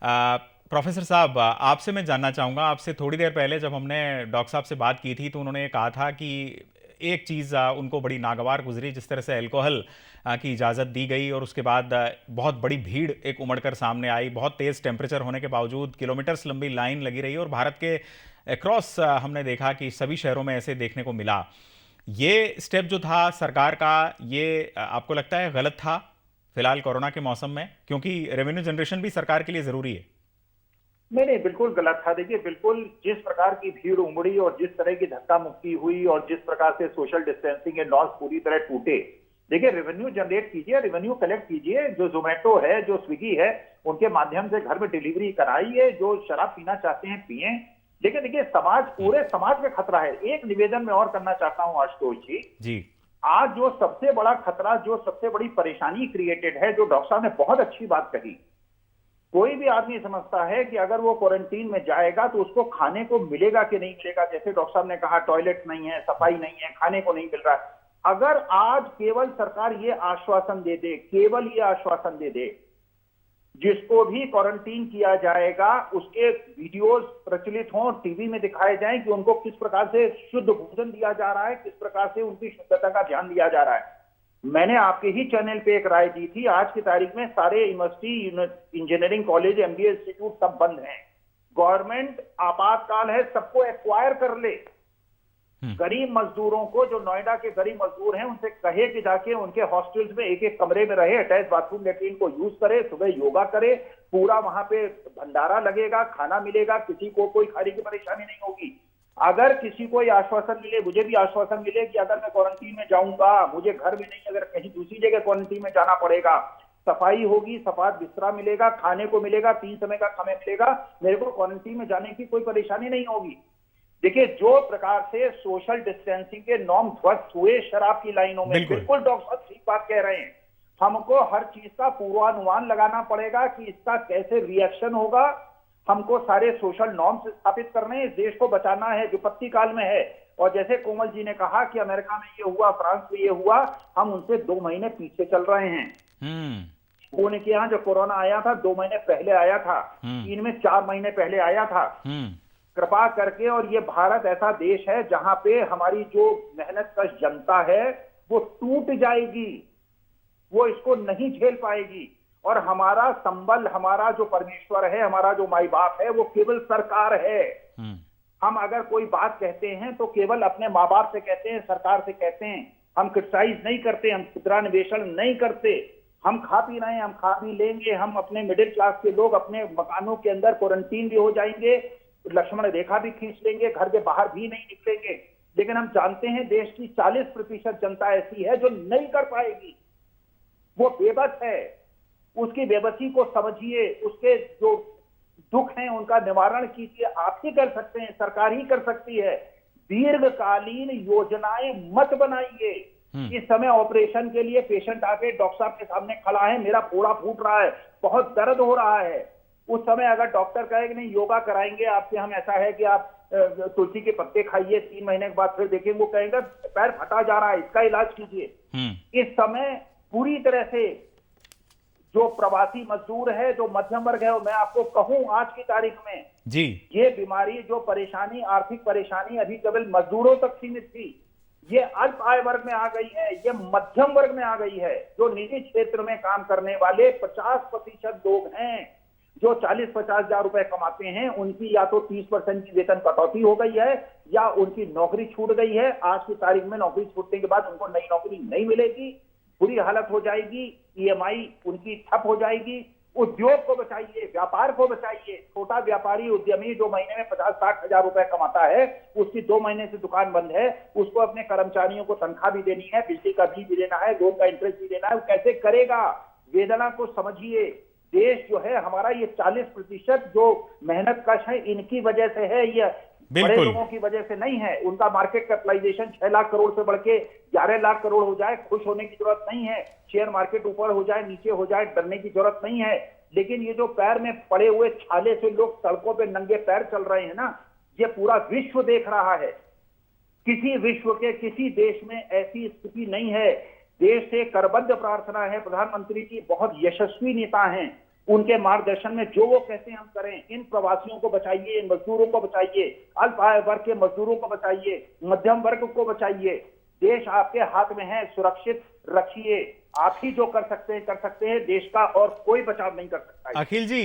प्रोफेसर साहब, आपसे मैं जानना चाहूँगा, आपसे थोड़ी देर पहले जब हमने डॉक्टर साहब से बात की थी तो उन्होंने कहा था कि एक चीज़ उनको बड़ी नागवार गुजरी, जिस तरह से अल्कोहल की इजाज़त दी गई और उसके बाद बहुत बड़ी भीड़ एक उमड़कर सामने आई, बहुत तेज़ टेम्परेचर होने के बावजूद किलोमीटर्स लंबी लाइन लगी रही और भारत के अक्रॉस हमने देखा कि सभी शहरों में ऐसे देखने को मिला। ये स्टेप जो था सरकार का, ये आपको लगता है गलत था फिलहाल कोरोना के मौसम में, क्योंकि रेवेन्यू जनरेशन भी सरकार के लिए ज़रूरी है? नहीं, बिल्कुल गलत था। देखिए, बिल्कुल जिस प्रकार की भीड़ उमड़ी और जिस तरह की धक्का मुक्की हुई और जिस प्रकार से सोशल डिस्टेंसिंग के नॉर्म्स पूरी तरह टूटे, देखिए रेवेन्यू जनरेट कीजिए, रेवेन्यू कलेक्ट कीजिए, जो जोमेटो है, जो स्विगी है, उनके माध्यम से घर में डिलीवरी कराइए, जो शराब पीना चाहते हैं पिए। लेकिन देखिए, पूरे समाज में खतरा है। एक निवेदन मैं और करना चाहता हूं आशुतोष जी, आज जो सबसे बड़ा खतरा, जो सबसे बड़ी परेशानी क्रिएटेड है, जो डॉक्टर साहब ने बहुत अच्छी बात कही, कोई भी आदमी समझता है कि अगर वो क्वारंटीन में जाएगा तो उसको खाने को मिलेगा कि नहीं मिलेगा। जैसे डॉक्टर साहब ने कहा, टॉयलेट नहीं है, सफाई नहीं है, खाने को नहीं मिल रहा है। अगर आज केवल सरकार ये आश्वासन दे दे, केवल ये आश्वासन दे दे, जिसको भी क्वारंटीन किया जाएगा उसके वीडियोस प्रचलित हों, टीवी में दिखाए जाएं कि उनको किस प्रकार से शुद्ध भोजन दिया जा रहा है, किस प्रकार से उनकी शुद्धता का ध्यान दिया जा रहा है। मैंने आपके ही चैनल पे एक राय दी थी, आज की तारीख में सारे university, engineering college, MBA institute सब बंद हैं। गवर्नमेंट आपातकाल है, सबको एक्वायर कर ले। गरीब मजदूरों को, जो नोएडा के गरीब मजदूर हैं, उनसे कहे कि जाके उनके हॉस्टल्स में एक एक कमरे में रहे, अटैच बाथरूम लेट्रिन को यूज करे, सुबह योगा करे, पूरा वहां पे भंडारा लगेगा, खाना मिलेगा, किसी को कोई खाने की परेशानी नहीं होगी। अगर किसी को आश्वासन मिले, मुझे भी आश्वासन मिले कि अगर मैं क्वारंटीन में जाऊंगा, मुझे घर में नहीं, अगर कहीं दूसरी जगह क्वारंटीन में जाना पड़ेगा, सफाई होगी, सफाद बिस्तरा मिलेगा, खाने को मिलेगा, 3 समय का खाना मिलेगा, मेरे को क्वारंटीन में जाने की कोई परेशानी नहीं होगी। देखिए, जो प्रकार से सोशल डिस्टेंसिंग के नॉर्म ध्वस्त हुए शराब की लाइनों में, बिल्कुल डॉक्टर साहब ठीक बात कह रहे हैं। हमको हर चीज का पूर्वानुमान लगाना पड़ेगा कि इसका कैसे रिएक्शन होगा। हमको सारे सोशल नॉर्म्स स्थापित करने हैं, इस देश को बचाना है, विपत्ति काल में है। और जैसे कोमल जी ने कहा कि अमेरिका में ये हुआ, फ्रांस में ये हुआ, हम उनसे 2 महीने पीछे चल रहे हैं। उनके यहाँ जो कोरोना आया था 2 महीने पहले आया था, चीन में 4 महीने पहले आया था। कृपा करके, और ये भारत ऐसा देश है जहां पे हमारी जो मेहनत कश जनता है वो टूट जाएगी, वो इसको नहीं झेल पाएगी। और हमारा संबल, हमारा जो परमेश्वर है, हमारा जो माई बाप है, वो केवल सरकार है। हम अगर कोई बात कहते हैं तो केवल अपने माँ बाप से कहते हैं, सरकार से कहते हैं। हम क्रिटिसाइज नहीं करते, हम खुदरान्वेषण नहीं करते। हम खा पी रहे हैं, हम खा पी लेंगे, हम अपने मिडिल क्लास के लोग अपने मकानों के अंदर क्वारंटीन भी हो जाएंगे, लक्ष्मण रेखा भी खींच लेंगे, घर के बाहर भी नहीं निकलेंगे। लेकिन हम जानते हैं देश की 40% जनता ऐसी है जो नहीं कर पाएगी, वो बेबस है। उसकी बेबसी को समझिए, उसके जो दुख हैं उनका निवारण कीजिए। आप ही कर सकते हैं, सरकार ही कर सकती है। दीर्घकालीन योजनाएं मत बनाइए। इस समय ऑपरेशन के लिए पेशेंट आके डॉक्टर साहब के सामने खड़ा है, मेरा फोड़ा फूट रहा है, बहुत दर्द हो रहा है। उस समय अगर डॉक्टर कहे कि नहीं योगा कराएंगे आपसे, हम ऐसा है कि आप तुलसी के पत्ते खाइए, 3 महीने के बाद फिर देखेंगे, वो कहेंगे पैर फटा जा रहा है, इसका इलाज कीजिए। इस समय पूरी तरह से जो प्रवासी मजदूर है, जो मध्यम वर्ग है, मैं आपको कहूं आज की तारीख में जी, ये बीमारी, जो परेशानी, आर्थिक परेशानी अभी केवल मजदूरों तक सीमित थी, ये अल्प आय वर्ग में आ गई है, ये मध्यम वर्ग में आ गई है। जो निजी क्षेत्र में काम करने वाले 50% लोग हैं, जो 40-50 हजार रुपए कमाते हैं, उनकी या तो 30% की वेतन कटौती हो गई है या उनकी नौकरी छूट गई है। आज की तारीख में नौकरी छूटने के बाद उनको नई नौकरी नहीं मिलेगी, बुरी हालत हो जाएगी, ईएमआई उनकी ठप हो जाएगी। उद्योग को बचाइए, व्यापार को बचाइए। छोटा व्यापारी, उद्यमी जो महीने में 50-60 हजार रुपए कमाता है, उसकी 2 महीने से दुकान बंद है, उसको अपने कर्मचारियों को तनख्वाह भी देनी है, बिजली का बिल भी देना है, लोन का इंटरेस्ट भी देना है, वो कैसे करेगा? वेदना को समझिए। देश जो है हमारा, ये 40% जो मेहनत कश है, इनकी वजह से है, ये बड़े लोगों की वजह से नहीं है। उनका मार्केट कैपिटलाइजेशन 6 लाख करोड़ से बढ़ के 11 लाख करोड़ हो जाए, खुश होने की जरूरत नहीं है। शेयर मार्केट ऊपर हो जाए, नीचे हो जाए, डरने की जरूरत नहीं है। लेकिन ये जो पैर में पड़े हुए छाले से लोग सड़कों पे नंगे पैर चल रहे हैं ना, ये पूरा विश्व देख रहा है। किसी विश्व के किसी देश में ऐसी स्थिति नहीं है। देश से करबद्ध प्रार्थना है, प्रधानमंत्री जी बहुत यशस्वी नेता हैं, उनके मार्गदर्शन में जो वो कहते हैं हम करें। इन प्रवासियों को बचाइए, इन मजदूरों को बचाइए, अल्प आय वर्ग के मजदूरों को बचाइए, मध्यम वर्ग को बचाइए। देश आपके हाथ में है, सुरक्षित रखिए। आप ही जो कर सकते हैं, देश का और कोई बचाव नहीं कर सकता। अखिल जी,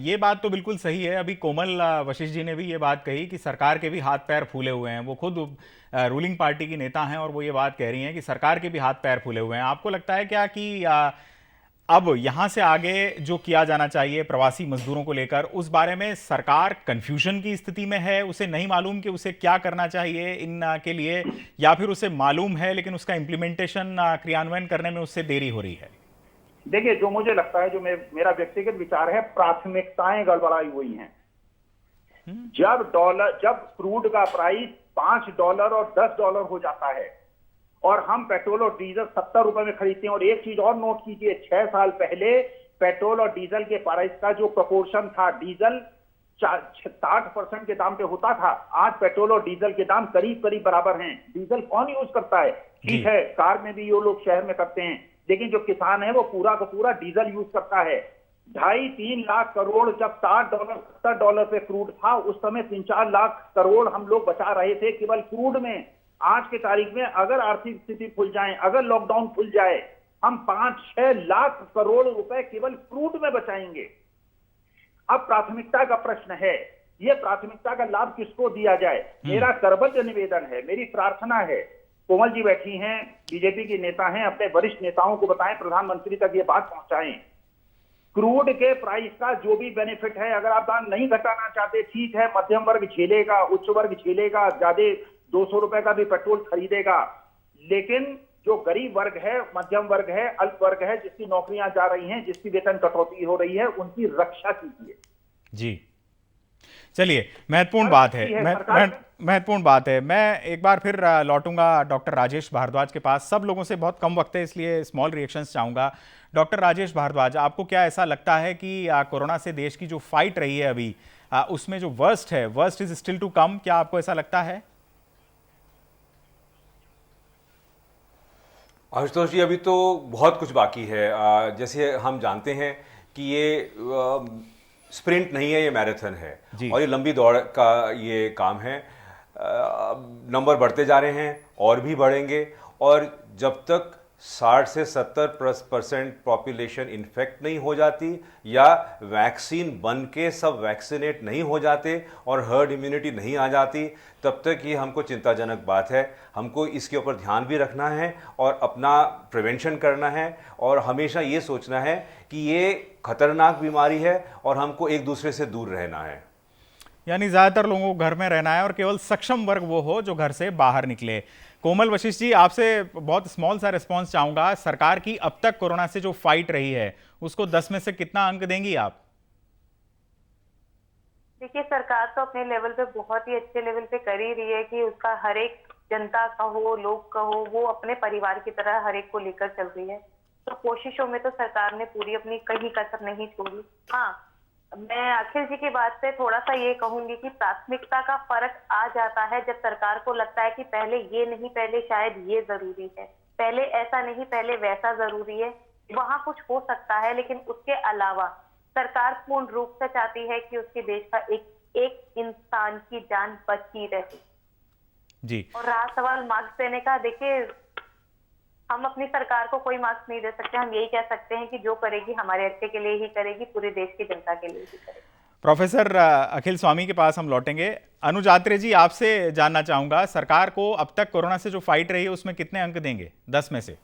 ये बात तो बिल्कुल सही है। अभी कोमल वशिष्ठ जी ने भी ये बात कही कि सरकार के भी हाथ पैर फूले हुए हैं। वो खुद रूलिंग पार्टी की नेता हैं और वो ये बात कह रही हैं कि सरकार के भी हाथ पैर फूले हुए हैं। आपको लगता है क्या कि अब यहां से आगे जो किया जाना चाहिए प्रवासी मजदूरों को लेकर, उस बारे में सरकार कंफ्यूजन की स्थिति में है? उसे नहीं मालूम कि उसे क्या करना चाहिए इन के लिए, या फिर उसे मालूम है लेकिन उसका इम्प्लीमेंटेशन, क्रियान्वयन करने में उससे देरी हो रही है? देखिए, जो मुझे लगता है, जो मेरा व्यक्तिगत विचार है, प्राथमिकताएं गड़बड़ाई हुई हैं। जब क्रूड का प्राइस $5 और $10 हो जाता है और हम पेट्रोल और डीजल 70 रुपए में खरीदते हैं। और एक चीज और नोट कीजिए, 6 साल पहले पेट्रोल और डीजल के प्राइस का जो प्रोपोर्शन था, डीजल 60% के दाम पे होता था, आज पेट्रोल और डीजल के दाम करीब करीब बराबर हैं। डीजल कौन यूज करता है? ठीक है, कार में भी ये लोग शहर में करते हैं, लेकिन जो किसान है वो पूरा का पूरा डीजल यूज करता है। 2.5-3 लाख करोड़ जब $60-70 पे क्रूड था, उस समय 3-4 लाख करोड़ हम लोग बचा रहे थे केवल क्रूड में। आज की तारीख में अगर आर्थिक स्थिति खुल जाए, अगर लॉकडाउन खुल जाए, हम 5-6 लाख करोड़ रुपए केवल क्रूड में बचाएंगे। अब प्राथमिकता का प्रश्न है, ये प्राथमिकता का लाभ किसको दिया जाए? मेरा करबद्ध निवेदन है, मेरी प्रार्थना है, कोमल जी बैठी हैं, बीजेपी की नेता हैं, अपने वरिष्ठ नेताओं को बताएं, प्रधानमंत्री तक ये बात पहुंचाएं। क्रूड के प्राइस का जो भी बेनिफिट है, अगर आप दाम नहीं घटाना चाहते, ठीक है, मध्यम वर्ग झेलेगा, उच्च वर्ग झेलेगा, ज्यादा 200 रुपए का भी पेट्रोल खरीदेगा। लेकिन जो गरीब वर्ग है, मध्यम वर्ग है, अल्प वर्ग है, जिसकी नौकरियां जा रही हैं, जिसकी वेतन कटौती हो रही है, उनकी रक्षा कीजिए। जी, चलिए, महत्वपूर्ण बात है, महत्वपूर्ण बात है। मैं एक बार फिर लौटूंगा डॉक्टर राजेश भारद्वाज के पास। सब लोगों से बहुत कम वक्त है, इसलिए स्मॉल रिएक्शंस चाहूंगा। डॉक्टर राजेश भारद्वाज, आपको क्या ऐसा लगता है कि कोरोना से देश की जो फाइट रही है अभी, उसमें जो वर्स्ट है, worst is still to come? क्या आपको ऐसा लगता है? आशुतोष जी, अभी तो बहुत कुछ बाकी है। जैसे हम जानते हैं कि ये स्प्रिंट नहीं है, ये मैराथन है जी। और ये लंबी दौड़ का ये काम है। नंबर बढ़ते जा रहे हैं और भी बढ़ेंगे, और जब तक 60 से 70% पॉपुलेशन इन्फेक्ट नहीं हो जाती या वैक्सीन बन के सब वैक्सीनेट नहीं हो जाते और हर्ड इम्यूनिटी नहीं आ जाती, तब तक ये हमको चिंताजनक बात है। हमको इसके ऊपर ध्यान भी रखना है और अपना प्रिवेंशन करना है, और हमेशा ये सोचना है कि ये खतरनाक बीमारी है और हमको एक दूसरे से दूर रहना है। यानी ज्यादातर लोगों को घर में रहना है और केवल सक्षम वर्ग वो हो जो घर से बाहर निकले। कोमल वशिष्ठ जी, आपसे बहुत स्मॉल सा रिस्पांस चाहूंगा। सरकार की अब तक कोरोना से जो फाइट रही है उसको 10 में से कितना अंक देंगी आप? देखिए, सरकार तो अपने लेवल पे बहुत ही अच्छे लेवल पे कर ही रही है कि उसका हर एक जनता का हो, लोग का हो, वो अपने परिवार की तरह हर एक को लेकर चल रही है। तो कोशिशों में तो सरकार ने पूरी अपनी कहीं कसर नहीं छोड़ी। हाँ, मैं अखिल जी की बात से थोड़ा सा ये कहूंगी कि प्राथमिकता का फर्क आ जाता है जब सरकार को लगता है कि पहले ये नहीं, पहले शायद ये जरूरी है, पहले ऐसा नहीं, पहले वैसा जरूरी है। वहां कुछ हो सकता है, लेकिन उसके अलावा सरकार पूर्ण रूप से चाहती है कि उसके देश का एक इंसान की जान बची रहे। जी। और रहा सवाल मार्क्स देने का, देखिए हम अपनी सरकार को कोई मार्क्स नहीं दे सकते। हम यही कह सकते हैं कि जो करेगी हमारे अच्छे के लिए ही करेगी, पूरे देश की जनता के लिए ही करेगी। प्रोफेसर अखिल स्वामी के पास हम लौटेंगे। अनुज आत्रे जी, आपसे जानना चाहूंगा, सरकार को अब तक कोरोना से जो फाइट रही है उसमें कितने अंक देंगे 10 में से?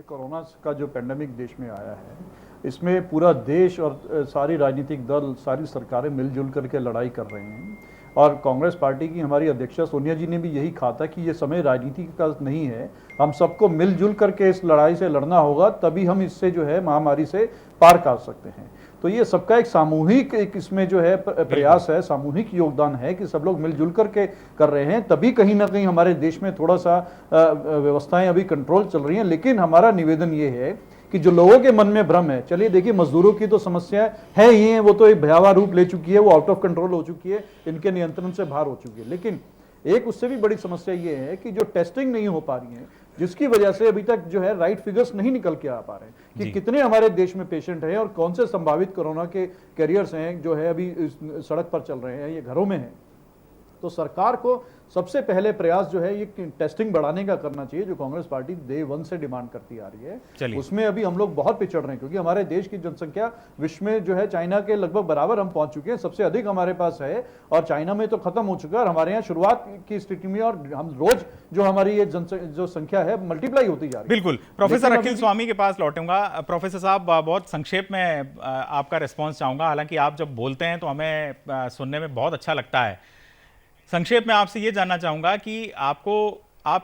कोरोना का जो पेंडेमिक देश में आया है, इसमें पूरा देश और सारी राजनीतिक दल, सारी सरकारें मिलजुल करके लड़ाई कर रहे हैं। और कांग्रेस पार्टी की हमारी अध्यक्षा सोनिया जी ने भी यही कहा था कि ये समय राजनीति का नहीं है, हम सबको मिलजुल करके इस लड़ाई से लड़ना होगा, तभी हम इससे जो है महामारी से पार कर सकते हैं। तो ये सबका एक सामूहिक एक इसमें जो है प्रयास है, सामूहिक योगदान है कि सब लोग मिलजुल करके कर रहे हैं, तभी कहीं ना कहीं हमारे देश में थोड़ा सा व्यवस्थाएं अभी कंट्रोल चल रही हैं। लेकिन हमारा निवेदन ये है कि जो लोगों के मन में भ्रम है, चलिए देखिए मजदूरों की तो समस्या है ही है, वो तो एक भयावह रूप ले चुकी है, वो आउट ऑफ कंट्रोल हो चुकी है, इनके नियंत्रण से बाहर हो चुकी है। लेकिन एक उससे भी बड़ी समस्या ये है कि जो टेस्टिंग नहीं हो पा रही है, जिसकी वजह से अभी तक जो है राइट फिगर्स नहीं निकल के आ पा रहे हैं कि कितने हमारे देश में पेशेंट हैं और कौन से संभावित कोरोना के कैरियर्स हैं जो है अभी सड़क पर चल रहे हैं, ये घरों में हैं। तो सरकार को सबसे पहले प्रयास जो है ये टेस्टिंग बढ़ाने का करना चाहिए, जो कांग्रेस पार्टी डे 1 से डिमांड करती आ रही है। उसमें अभी हम लोग बहुत पिछड़ रहे हैं, क्योंकि हमारे देश की जनसंख्या विश्व में जो है चाइना के लगभग बराबर हम पहुंच चुके हैं, सबसे अधिक हमारे पास है, और चाइना में तो खत्म हो चुका है। और हमारे यहाँ शुरुआत की स्थिति में और हम रोज जो हमारी ये जो संख्या है मल्टीप्लाई होती जा रही है। बिल्कुल। प्रोफेसर अखिल स्वामी के पास लौटूंगा। प्रोफेसर साहब, बहुत संक्षेप में आपका रिस्पॉन्स चाहूंगा। हालांकि आप जब बोलते हैं तो हमें सुनने में बहुत अच्छा लगता है। संक्षेप में आपसे ये जानना चाहूंगा कि आप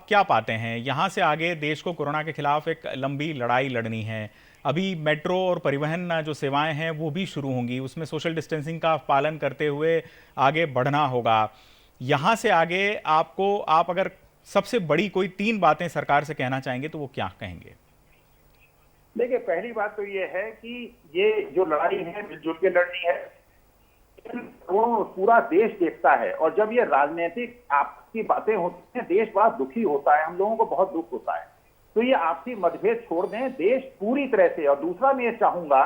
क्या पाते हैं, यहाँ से आगे देश को कोरोना के खिलाफ एक लंबी लड़ाई लड़नी है। अभी मेट्रो और परिवहन जो सेवाएं हैं वो भी शुरू होंगी, उसमें सोशल डिस्टेंसिंग का पालन करते हुए आगे बढ़ना होगा। यहाँ से आगे आप अगर सबसे बड़ी कोई 3 बातें सरकार से कहना चाहेंगे तो वो क्या कहेंगे? देखिए, पहली बात तो ये है कि ये जो लड़ाई है मिलजुल के लड़नी है, वो पूरा देश देखता है। और जब ये राजनीतिक आपसी बातें होती हैं, देश बड़ा दुखी होता है, हम लोगों को बहुत दुख होता है। तो ये आपसी मतभेद छोड़ दें, देश पूरी तरह से। और दूसरा मैं ये चाहूंगा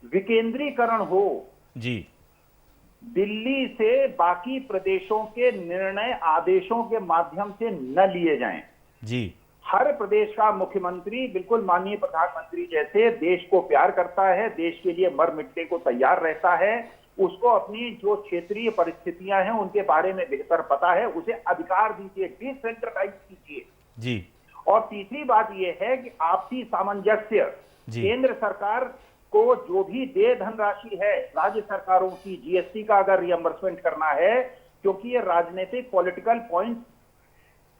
विकेंद्रीकरण हो जी। दिल्ली से बाकी प्रदेशों के निर्णय आदेशों के माध्यम से न लिए जाएं जी। हर प्रदेश का मुख्यमंत्री बिल्कुल माननीय प्रधानमंत्री जैसे देश को प्यार करता है, देश के लिए मर मिटने को तैयार रहता है, उसको अपनी जो क्षेत्रीय परिस्थितियां हैं उनके बारे में बेहतर पता है, उसे अधिकार दीजिए, डिसेंट्रलाइज कीजिए जी। और तीसरी बात यह है कि आपसी सामंजस्य, केंद्र सरकार को जो भी देय धनराशि है राज्य सरकारों की, जीएसटी का अगर रियम्बर्समेंट करना है, क्योंकि ये राजनीतिक पॉलिटिकल पॉइंट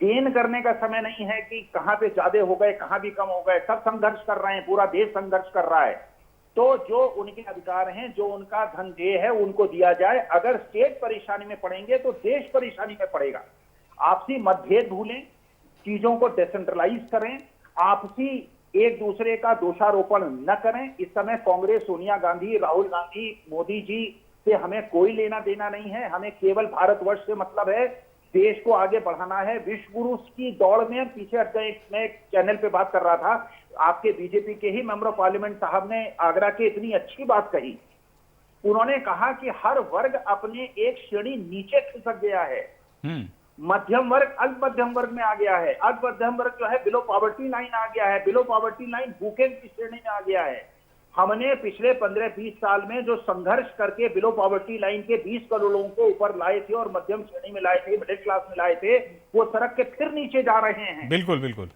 गेन करने का समय नहीं है कि कहां पे ज्यादा हो गए, कहां भी कम हो गए, सब संघर्ष कर रहे हैं, पूरा देश संघर्ष कर रहा है। तो जो उनके अधिकार हैं, जो उनका धन देय है, उनको दिया जाए। अगर स्टेट परेशानी में पड़ेंगे तो देश परेशानी में पड़ेगा। आपसी मतभेद भूलें, चीजों को डिसेंट्रलाइज करें, आपसी एक दूसरे का दोषारोपण न करें। इस समय कांग्रेस, सोनिया गांधी, राहुल गांधी, मोदी जी से हमें कोई लेना देना नहीं है। हमें केवल भारतवर्ष से मतलब है, देश को आगे बढ़ाना है। विश्व गुरु की दौड़ में पीछे हट गए। मैं एक चैनल पे बात कर रहा था, आपके बीजेपी के ही मेंबर ऑफ पार्लियामेंट साहब ने आगरा के इतनी अच्छी बात कही। उन्होंने कहा कि हर वर्ग अपने एक श्रेणी नीचे खिसक गया है। मध्यम वर्ग अल्प मध्यम वर्ग में आ गया है, अल्प मध्यम वर्ग जो है बिलो पॉवर्टी लाइन आ गया है, बिलो पॉवर्टी लाइन भूखे की श्रेणी में आ गया है। हमने पिछले 15-20 साल में जो संघर्ष करके बिलो पॉवर्टी लाइन के 20 करोड़ लोगों को ऊपर लाए थे और मध्यम श्रेणी में लाए थे, मिडिल क्लास में लाए थे, वो सड़क के फिर नीचे जा रहे हैं। बिल्कुल बिल्कुल।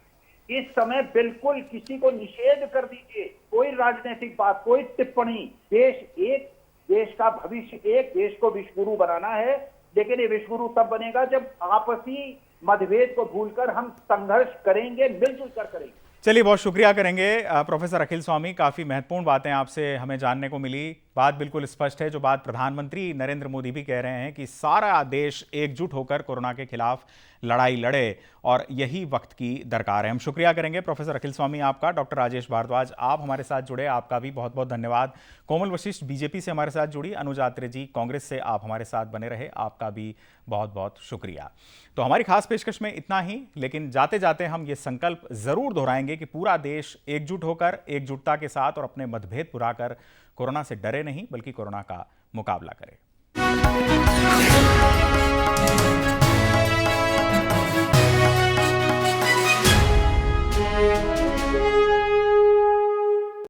इस समय बिल्कुल किसी को निषेध कर दीजिए, कोई राजनीतिक बात, कोई टिप्पणी। देश एक, देश का भविष्य एक, देश को विश्व गुरु बनाना है। लेकिन ये विश्व गुरु तब बनेगा जब आपसी मतभेद को भूलकर हम संघर्ष करेंगे, मिलजुल कर करेंगे। चलिए, बहुत शुक्रिया करेंगे प्रोफेसर अखिल स्वामी। काफ़ी महत्वपूर्ण बातें आपसे हमें जानने को मिली। बात बिल्कुल स्पष्ट है, जो बात प्रधानमंत्री नरेंद्र मोदी भी कह रहे हैं कि सारा देश एकजुट होकर कोरोना के खिलाफ लड़ाई लड़े और यही वक्त की दरकार है। हम शुक्रिया करेंगे प्रोफेसर अखिल स्वामी आपका। डॉक्टर राजेश भारद्वाज, आप हमारे साथ जुड़े, आपका भी बहुत बहुत धन्यवाद। कोमल वशिष्ठ बीजेपी से हमारे साथ जुड़ी, अनुज आत्रे जी कांग्रेस से आप हमारे साथ बने रहे, आपका भी बहुत बहुत शुक्रिया। तो हमारी खास पेशकश में इतना ही, लेकिन जाते जाते हम ये संकल्प जरूर दोहराएंगे कि पूरा देश एकजुट होकर, एकजुटता के साथ और अपने मतभेद भुलाकर कोरोना से डरे नहीं बल्कि कोरोना का मुकाबला करे।